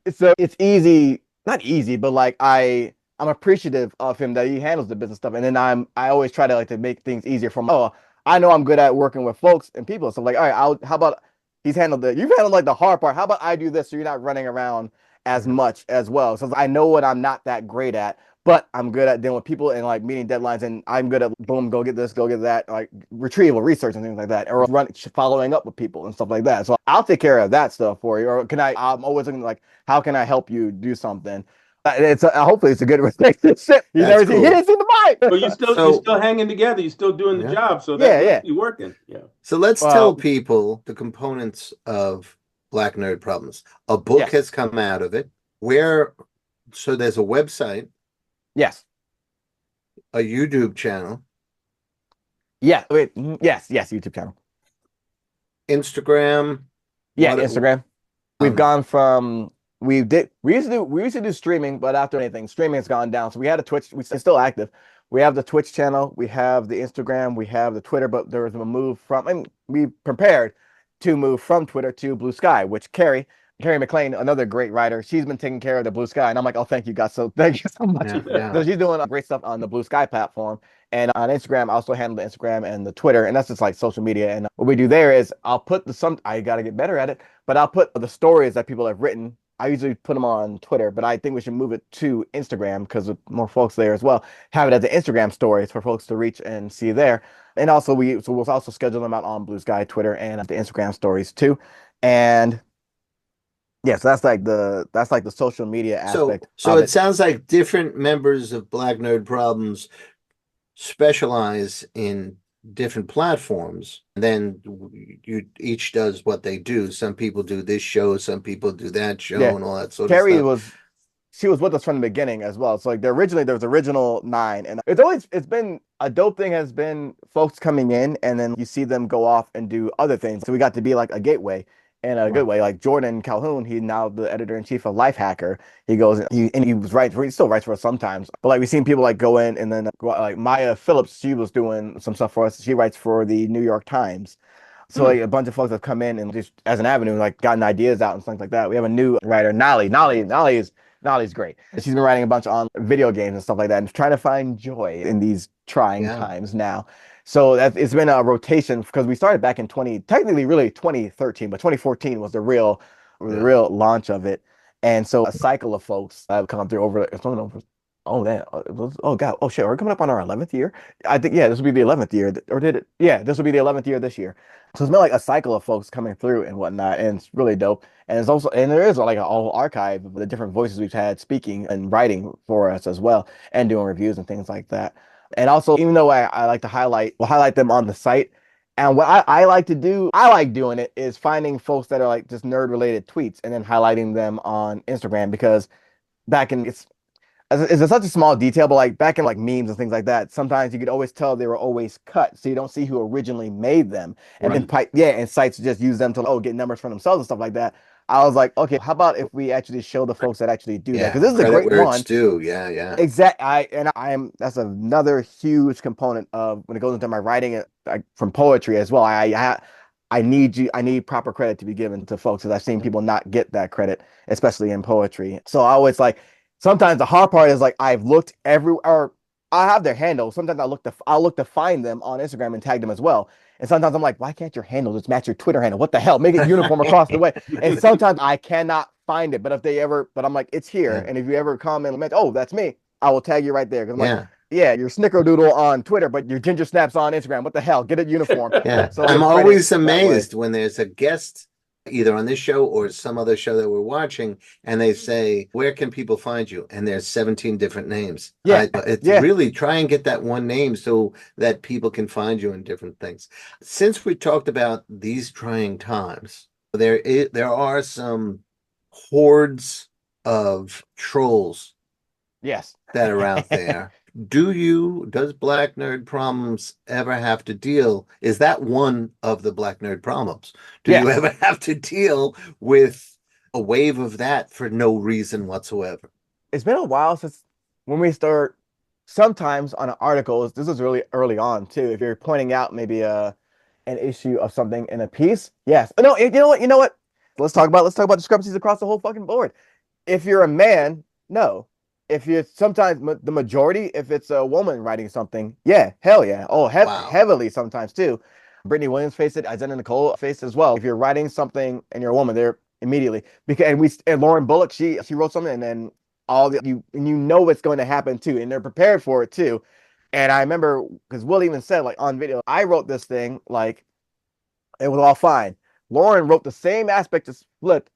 Speaker 3: So it's easy, not easy, but like I'm appreciative of him that he handles the business stuff. And then I always try to make things easier for him. Oh, I know I'm good at working with folks and people. So like, all right, how about you've handled like the hard part. How about I do this so you're not running around as much as well. So I know what I'm not that great at. But I'm good at dealing with people and like meeting deadlines, and I'm good at boom, go get this, go get that, like retrieval, research, and things like that, or following up with people and stuff like that. So I'll take care of that stuff for you. Or I'm always looking like, how can I help you do something? Hopefully it's a good relationship. He didn't see the bite.
Speaker 1: But you're still hanging together. You're still doing the job. So that's working. Yeah.
Speaker 2: So let's tell people the components of Black Nerd Problems. A book has come out of it. So there's a website.
Speaker 3: Yes.
Speaker 2: A YouTube channel.
Speaker 3: Yeah. Yes. YouTube channel.
Speaker 2: Instagram.
Speaker 3: Yeah, Instagram. We've gone from we used to do streaming, but after anything, streaming has gone down. So we had a Twitch. It's still active. We have the Twitch channel. We have the Instagram. We have the Twitter. But there was a move we prepared to move from Twitter to Blue Sky, which Carrie McLean, another great writer, she's been taking care of the Blue Sky, and I'm like, oh, thank you guys, so thank you so much.
Speaker 2: Yeah.
Speaker 3: So she's doing great stuff on the Blue Sky platform, and on Instagram, I also handle the Instagram and the Twitter, and that's just like social media. And what we do there is I'll put I gotta get better at it, but I'll put the stories that people have written. I usually put them on Twitter, but I think we should move it to Instagram because with more folks there as well. Have it as an Instagram stories for folks to reach and see there. And also we'll also schedule them out on Blue Sky, Twitter, and the Instagram stories too. And yeah, so that's like the social media aspect.
Speaker 2: So it sounds like different members of Black Nerd Problems specialize in different platforms. And then you each does what they do. Some people do this show, some people do that show, and all that sort of stuff.
Speaker 3: She was with us from the beginning as well. So like there was original 9, and it's been a dope thing has been folks coming in and then you see them go off and do other things. So we got to be like a gateway. In a good way, like Jordan Calhoun, he's now the editor-in-chief of Life Hacker. He still writes for us sometimes. But like we've seen people like go in and then like Maya Phillips, she was doing some stuff for us. She writes for the New York Times. So like a bunch of folks have come in and just as an avenue, like gotten ideas out and things like that. We have a new writer, Nolly's great. She's been writing a bunch on video games and stuff like that and trying to find joy in these trying times now. So it's been a rotation because we started back in 2013, but 2014 was the real launch of it. And so a cycle of folks have come through over Oh, that. Oh God. Oh shit. We're coming up on our 11th year. I think yeah. This will be the 11th year, or did it? Yeah, this will be the 11th year this year. So it's been like a cycle of folks coming through and whatnot, and it's really dope. And it's also and there is like a whole archive of the different voices we've had speaking and writing for us as well, and doing reviews and things like that. And also, even though I like to highlight them on the site. And what I like to do, I like doing it, is finding folks that are like just nerd related tweets and then highlighting them on Instagram because back in it's such a small detail, but like back in like memes and things like that, sometimes you could always tell they were always cut, so you don't see who originally made them. And
Speaker 2: Right.
Speaker 3: then yeah, and sites just use them to get numbers for themselves and stuff like that. I was like, okay, how about if we actually show the folks that actually do that?
Speaker 2: Yeah.
Speaker 3: Because this is a
Speaker 2: Credit
Speaker 3: great
Speaker 2: where it's
Speaker 3: one.
Speaker 2: due. Yeah. Yeah.
Speaker 3: Exact. I am. That's another huge component of when it goes into my writing from poetry as well. I need you. I need proper credit to be given to folks because I've seen people not get that credit, especially in poetry. So I always like. Sometimes the hard part is like I've looked everywhere. I have their handle. Sometimes I'll look to find them on Instagram and tag them as well. And sometimes I'm like, why can't your handle just match your Twitter handle? What the hell? Make it uniform across the way. And sometimes I cannot find it. But I'm like, it's here.
Speaker 2: Yeah.
Speaker 3: And if you ever comment, oh, that's me, I will tag you right there. Because I'm like,
Speaker 2: Yeah.
Speaker 3: yeah, you're Snickerdoodle on Twitter, but your Ginger Snaps on Instagram. What the hell? Get it uniform.
Speaker 2: Yeah.
Speaker 3: So
Speaker 2: I'm
Speaker 3: credit
Speaker 2: always
Speaker 3: that way.
Speaker 2: amazed when there's a guest either on this show or some other show that we're watching, and they say, "Where can people find you?" And there's 17 different names.
Speaker 3: Yeah.
Speaker 2: It's
Speaker 3: Yeah.
Speaker 2: really try and get that one name so that people can find you in different things. Since we talked about these trying times, there are some hordes of trolls
Speaker 3: Yes.
Speaker 2: that are out there. Does Black Nerd Problems ever have to deal? Is that one of the Black Nerd Problems? Do you
Speaker 3: Yes.
Speaker 2: ever have to deal with a wave of that for no reason whatsoever?
Speaker 3: It's been a while since when we start sometimes on articles. This is really early on too. If you're pointing out maybe an issue of something in a piece, yes. No, you know what? Let's talk about discrepancies across the whole fucking board. If you're a man, no. If you're sometimes the majority, if it's a woman writing something, yeah, hell yeah. Oh,
Speaker 2: Wow.
Speaker 3: heavily sometimes too. Brittany Williams faced it. Isaiah Nicole faced it as well. If you're writing something and you're a woman, they're immediately because and Lauren Bullock, she wrote something and then you know it's going to happen too, and they're prepared for it too. And I remember because Will even said like on video, I wrote this thing like it was all fine. Lauren wrote the same aspect as Flip.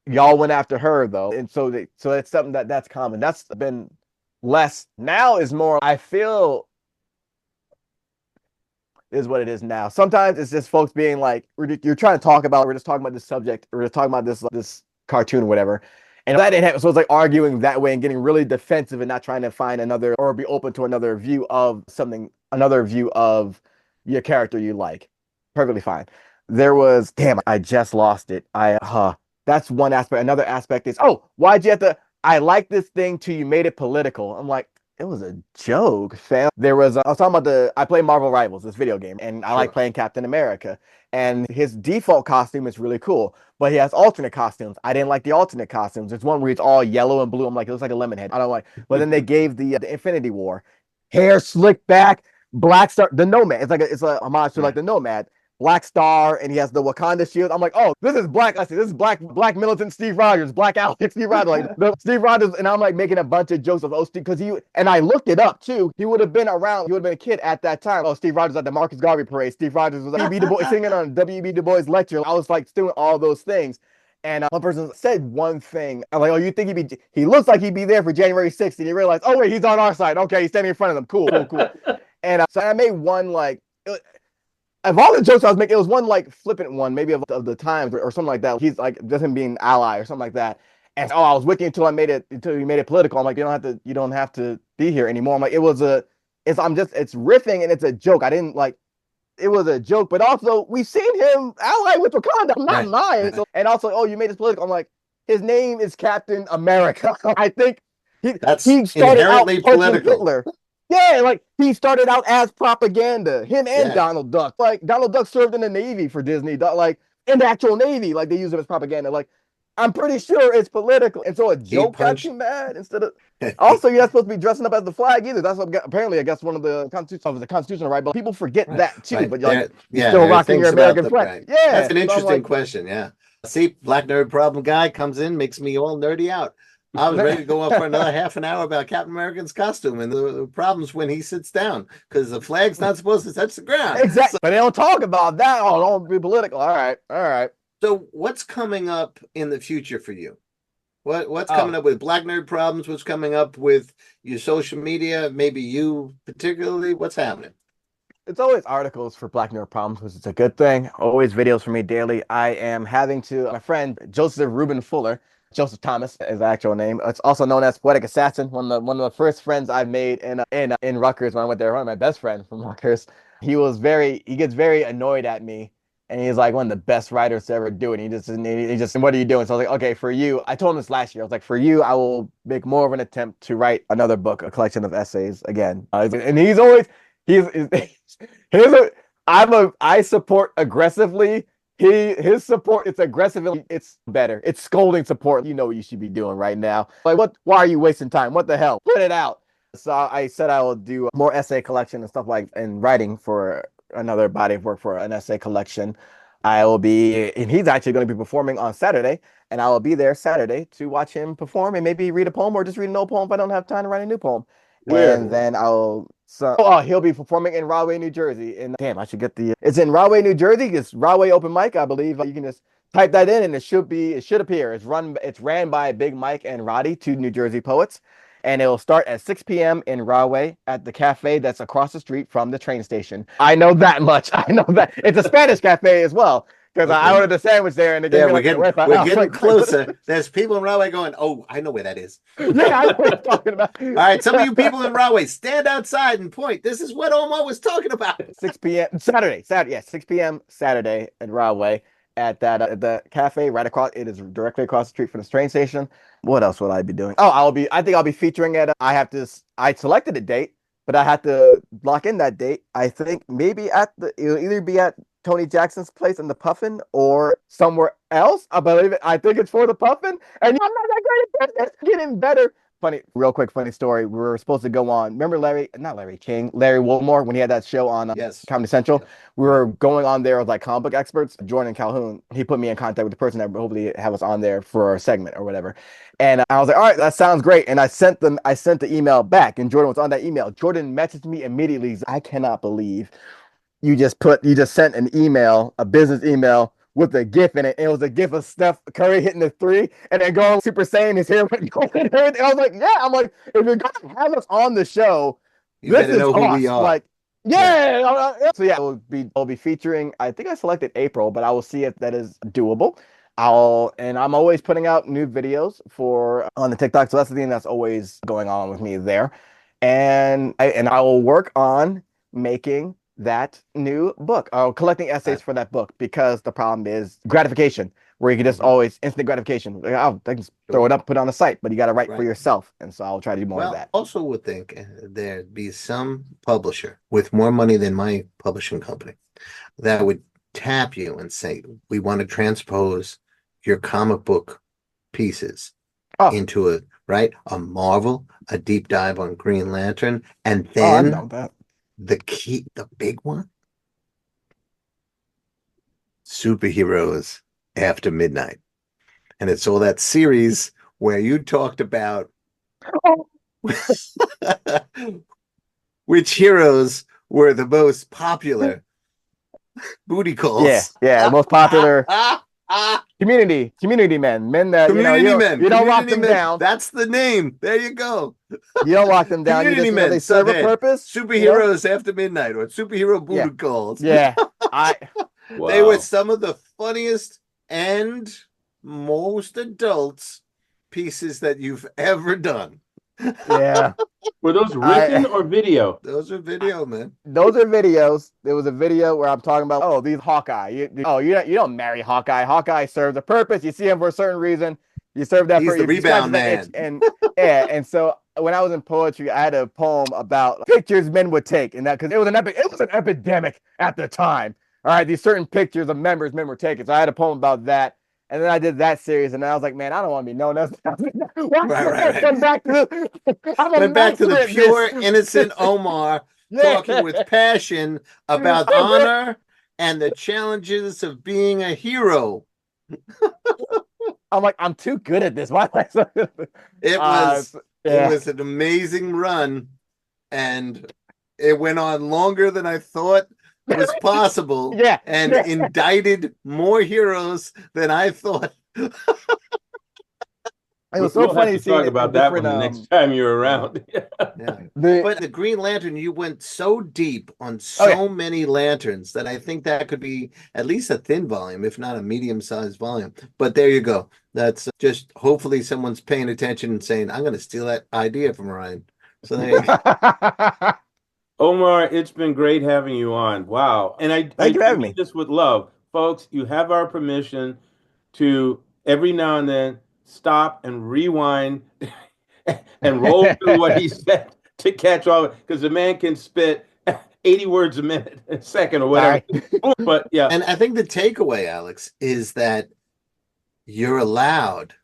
Speaker 3: Y'all went after her though, and so it's something that's common. That's been less now is more. I feel is what it is now. Sometimes it's just folks being like, you're trying to talk about, we're just talking about this subject, or we're just talking about this cartoon or whatever. And that didn't happen. So it's like arguing that way and getting really defensive and not trying to find another or be open to another view of something, another view of your character you like. Perfectly fine. Damn, I just lost it. That's one aspect. Another aspect is, oh, why'd you have to, I like this thing till you made it political. I'm like, it was a joke, fam. I was talking about I play Marvel Rivals, this video game, and I like playing Captain America. And his default costume is really cool, but he has alternate costumes. I didn't like the alternate costumes. There's one where it's all yellow and blue. I'm like, it looks like a lemon head. I don't like. But then they gave the Infinity War, hair slicked back, Black Star, the Nomad. It's a homage to like the Nomad. Black Star, and he has the Wakanda shield. I'm like, oh, this is black. I see, this is black militant Steve Rogers, black Alex Steve Rogers, like the Steve Rogers, and I'm like making a bunch of jokes of Steve because and I looked it up too. He would have been a kid at that time. Oh, Steve Rogers at the Marcus Garvey parade. Steve Rogers was like W.E.B. Du Bois singing on W.E.B. Du Bois lecture. I was like doing all those things. And one person said one thing. I'm like, oh, you think he looks like he'd be there for January 6th. And you realize, oh, wait, he's on our side. Okay, he's standing in front of them. Cool. And so I made one like, of all the jokes I was making, it was one like flippant one, maybe of the times or something like that. He's like just him being an ally or something like that. And I was waiting until you made it political. I'm like, you don't have to be here anymore. I'm like, it's riffing and it's a joke. I didn't like, it was a joke, but also we've seen him ally with Wakanda. I'm not lying. So, and also, oh, you made this political. I'm like, his name is Captain America. I think he started out political. Hitler. Yeah, like he started out as propaganda. Him and Donald Duck. Like Donald Duck served in the Navy for Disney. Like in the actual Navy, like they use him as propaganda. Like I'm pretty sure it's political, and so a joke got you mad instead of. Also, you're not supposed to be dressing up as the flag either. That's what apparently I guess one of the constitutional right, but people forget that too. Right. But you're still rocking your American flag. Yeah,
Speaker 2: that's an interesting question. Yeah, see, Black Nerd Problem guy comes in, makes me all nerdy out. I was ready to go up for another half an hour about Captain America's costume and the problems when he sits down because the flag's not supposed to touch the ground.
Speaker 3: Exactly. But they don't talk about that. Oh, don't be political. All right. All right.
Speaker 2: So what's coming up in the future for you? What's
Speaker 3: Oh,
Speaker 2: coming up with Black Nerd Problems? What's coming up with your social media? Maybe you particularly? What's happening?
Speaker 3: it's always articles for Black Mirror Problems, which is a good thing. Always videos for me daily. I am having to, my friend Joseph Reuben Fuller, Joseph Thomas is the actual name. It's also known as Poetic Assassin, one of the first friends I've made in Rutgers when I went there. One of my best friend from Rutgers. He gets very annoyed at me. And he's like one of the best writers to ever do it. And what are you doing? So I was like, okay, for you, I told him this last year. I was like, for you, I will make more of an attempt to write another book, a collection of essays again. And he's always, he's here's a I support aggressively. His support, it's aggressively, it's better. It's scolding support. You know what you should be doing right now. Like why are you wasting time? What the hell? Put it out. So I said I will do more essay collection and stuff like and writing for another body of work for an essay collection. I will be, and he's actually going to be performing on Saturday, and I will be there Saturday to watch him perform and maybe read a poem or just read an old poem if I don't have time to write a new poem. And
Speaker 1: Where?
Speaker 3: then he'll be performing in Rahway, New Jersey. And damn, I should get it's in Rahway, New Jersey. It's Rahway Open Mic, I believe. You can just type that in and it should appear. It's ran by Big Mike and Roddy, two New Jersey poets. And it'll start at 6 p.m. in Rahway at the cafe that's across the street from the train station. I know that much. I know that. It's a Spanish cafe as well. Because I
Speaker 2: Okay.
Speaker 3: ordered a sandwich there and they gave
Speaker 2: Yeah,
Speaker 3: me like
Speaker 2: we're getting
Speaker 3: like,
Speaker 2: closer. There's people in Rahway going, oh, I know where that is.
Speaker 3: yeah, I know what you're talking about.
Speaker 2: All right, some of you people in Rahway, stand outside and point. This is what Omar was talking about.
Speaker 3: 6 p.m. Saturday, yeah, 6 p.m. Saturday at Rahway at the cafe right across. It is directly across the street from the train station. What else will I be doing? Oh, I think I'll be featuring it. I selected a date, but I had to lock in that date. I think maybe it'll either be at Tony Jackson's place in the Puffin or somewhere else. I believe it. I think it's for the Puffin. And I'm not that great at this. Getting better. Real quick, funny story. We were supposed to go on. Remember not Larry King, Larry Wilmore when he had that show on
Speaker 2: Yes.
Speaker 3: Comedy Central. We were going on there with like comic book experts. Jordan Calhoun. He put me in contact with the person that would hopefully have us on there for a segment or whatever. And I was like, all right, that sounds great. And I sent the email back, and Jordan was on that email. Jordan messaged me immediately. I cannot believe you just sent an email, a business email with a GIF in it. And it was a GIF of Steph Curry hitting the three and then going Super Saiyan, his hair went going and everything. I was like, yeah. I'm like, if you're gonna have us on the show,
Speaker 2: You
Speaker 3: this
Speaker 2: better
Speaker 3: is
Speaker 2: know who we
Speaker 3: us.
Speaker 2: are.
Speaker 3: Like, yeah. So yeah, I'll be featuring. I think I selected April, but I will see if that is doable. I'm always putting out new videos on the TikTok. So that's the thing that's always going on with me there. And I will work on making that new book or collecting essays for that book because the problem is gratification where you can just always instant gratification. Like, oh, I can just throw it up, put it on the site, but you got to write for yourself. And so I'll try to do more of that.
Speaker 2: Also would think there'd be some publisher with more money than my publishing company that would tap you and say, we want to transpose your comic book pieces into a Marvel, a deep dive on Green Lantern, and then
Speaker 3: I know that.
Speaker 2: the big one, Superheroes After Midnight. And it's all that series where you talked about which heroes were the most popular booty calls.
Speaker 3: Yeah, most popular community men that you don't lock them down.
Speaker 2: That's the name. There you go.
Speaker 3: You don't lock them down.
Speaker 2: Community men.
Speaker 3: They serve a purpose.
Speaker 2: Superheroes After Midnight or superhero booty calls.
Speaker 3: Yeah,
Speaker 2: They were some of the funniest and most adults pieces that you've ever done.
Speaker 3: Yeah.
Speaker 1: Were those written or video?
Speaker 2: Those are video, man.
Speaker 3: Those are videos. There was a video where I'm talking about, these Hawkeye. You don't marry Hawkeye. Hawkeye serves a purpose. You see him for a certain reason. You serve that
Speaker 2: He's the rebound man.
Speaker 3: And so when I was in poetry, I had a poem about pictures men would take, and that because it was an epidemic at the time. All right, these certain pictures of men were taking. So I had a poem about that. And then I did that series, and then I was like, man, I don't want to be known as. Went back to
Speaker 2: the pure, innocent Omar talking with passion about honor and the challenges of being a hero.
Speaker 3: I'm like, I'm too good at this. Why am I so good at this?
Speaker 2: It
Speaker 3: Yeah.
Speaker 2: was an amazing run, and it went on longer than I thought was possible.
Speaker 3: Yeah.
Speaker 2: And
Speaker 3: Yeah.
Speaker 2: indicted more heroes than I thought.
Speaker 3: It was so
Speaker 1: We'll
Speaker 3: funny
Speaker 1: have to
Speaker 3: seeing
Speaker 1: talk
Speaker 3: it
Speaker 1: about
Speaker 3: in
Speaker 1: that one
Speaker 3: different,
Speaker 1: the next time you're around.
Speaker 2: Yeah.
Speaker 3: the
Speaker 2: But the Green Lantern, you went so deep on
Speaker 3: Oh,
Speaker 2: so
Speaker 3: yeah.
Speaker 2: many lanterns that I think that could be at least a thin volume, if not a medium-sized volume. But there you go. That's just hopefully someone's paying attention and saying, I'm going to steal that idea from Ryan. So there you go.
Speaker 1: Omar, it's been great having you on. Wow. And I
Speaker 3: Thank you for having
Speaker 1: mean
Speaker 3: me.
Speaker 1: this with love. Folks, you have our permission to every now and then stop and rewind and roll through what he said to catch all of it. Because the man can spit 80 words a minute, a second, or whatever.
Speaker 3: Sorry.
Speaker 1: But yeah,
Speaker 2: And I think the takeaway, Alex, is that you're allowed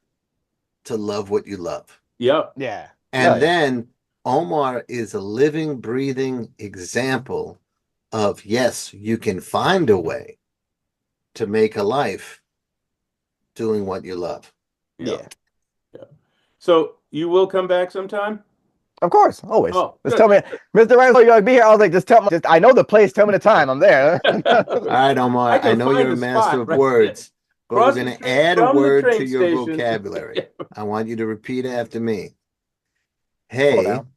Speaker 2: to love what you love.
Speaker 1: yep.
Speaker 3: Yeah.
Speaker 2: And
Speaker 3: Yeah.
Speaker 2: then Omar is a living, breathing example of, yes, you can find a way to make a life doing what you love.
Speaker 3: Yeah.
Speaker 1: Yeah. So you will come back sometime?
Speaker 3: Of course, always.
Speaker 1: Oh,
Speaker 3: Just
Speaker 1: good.
Speaker 3: tell me, Mr. Ryan, so you'll be here. I was like, just tell me. Just, I know the place. Tell me the time. I'm there.
Speaker 2: All right, Omar,
Speaker 1: I can
Speaker 2: I know
Speaker 1: find
Speaker 2: you're a
Speaker 1: the
Speaker 2: master
Speaker 1: spot
Speaker 2: of
Speaker 1: right
Speaker 2: words, but
Speaker 1: Cross
Speaker 2: we're
Speaker 1: the
Speaker 2: going to
Speaker 1: street
Speaker 2: add a
Speaker 1: from the
Speaker 2: word to
Speaker 1: train
Speaker 2: your
Speaker 1: station.
Speaker 2: vocabulary. I want you to repeat after me.
Speaker 3: Hold
Speaker 2: Hey,
Speaker 3: down.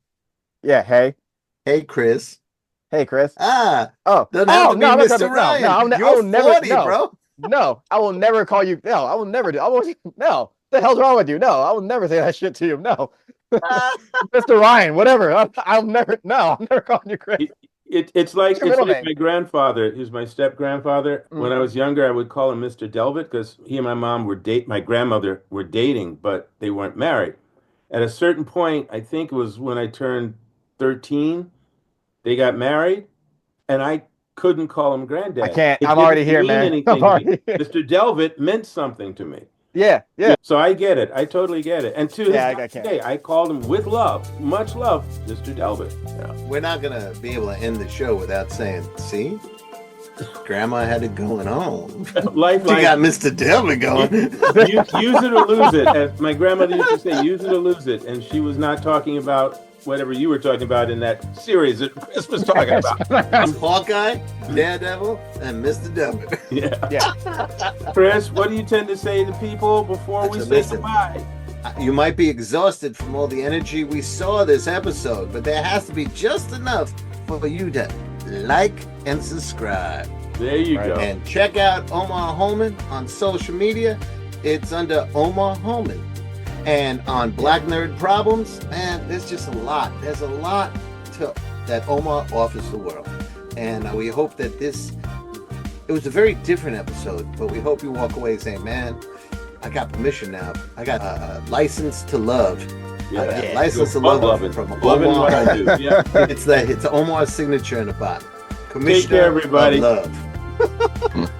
Speaker 3: Yeah. Hey.
Speaker 2: hey, Chris.
Speaker 3: Hey, Chris.
Speaker 2: Ah,
Speaker 3: Oh.
Speaker 2: doesn't have
Speaker 3: Oh
Speaker 2: to be
Speaker 3: no, I'm not
Speaker 2: Mr.
Speaker 3: gonna,
Speaker 2: Ryan.
Speaker 3: no, I
Speaker 2: You're
Speaker 3: will never.
Speaker 2: 40,
Speaker 3: No,
Speaker 2: bro.
Speaker 3: no, I will never call you. No, I will never do. I won't. No. What the hell's wrong with you? No, I will never say that shit to you. No. Mr. Ryan, whatever. I'll never. No, I'm never calling you Chris.
Speaker 1: It's like
Speaker 3: What's your middle name?
Speaker 1: my grandfather, who's my step grandfather. When I was younger, I would call him Mr. Delvit because he and my mom my grandmother were dating, but they weren't married. At a certain point, I think it was when I turned 13, they got married, and I couldn't call him
Speaker 3: I
Speaker 1: granddad.
Speaker 3: can't.
Speaker 1: It
Speaker 3: I'm
Speaker 1: didn't
Speaker 3: already here,
Speaker 1: mean
Speaker 3: man. I'm
Speaker 1: anything to me.
Speaker 3: already here.
Speaker 1: Mr. Delvit meant something to me.
Speaker 3: Yeah. Yeah.
Speaker 1: So I get it. I totally get it. And to
Speaker 3: Yeah,
Speaker 1: his
Speaker 3: I
Speaker 1: last
Speaker 3: can't.
Speaker 1: day, I called him with love, much love, Mr. Delvit. Yeah.
Speaker 2: We're not going to be able to end the show without saying, see, Grandma had it going on.
Speaker 1: Lifeline.
Speaker 2: She got Mr. Delvin going.
Speaker 1: Use it or lose it. As my grandmother used to say, use it or lose it. And she was not talking about whatever you were talking about in that series that Chris was talking about.
Speaker 2: I'm Hawkeye, Daredevil, and Mr. Delvin.
Speaker 1: Yeah.
Speaker 3: Yeah.
Speaker 1: Chris, what do you tend to say to people before we
Speaker 2: So
Speaker 1: say
Speaker 2: listen.
Speaker 1: goodbye?
Speaker 2: You might be exhausted from all the energy we saw this episode, but there has to be just enough for you to like and subscribe.
Speaker 1: There you
Speaker 3: Right.
Speaker 1: go.
Speaker 2: And check out Omar Holman on social media. It's under Omar Holman. And on Black Nerd Problems, man, there's just a lot. There's a lot that Omar offers the world. And we hope that it was a very different episode, but we hope you walk away saying, man, I got permission now. I got a license to love.
Speaker 1: Yeah.
Speaker 2: I got
Speaker 3: Yeah.
Speaker 2: license to
Speaker 1: Love
Speaker 2: love
Speaker 1: loving.
Speaker 2: from
Speaker 1: Loving
Speaker 2: Omar.
Speaker 1: what I do. Yeah.
Speaker 2: It's Omar's signature in the bottom. Commissioner
Speaker 1: everybody.
Speaker 2: of love.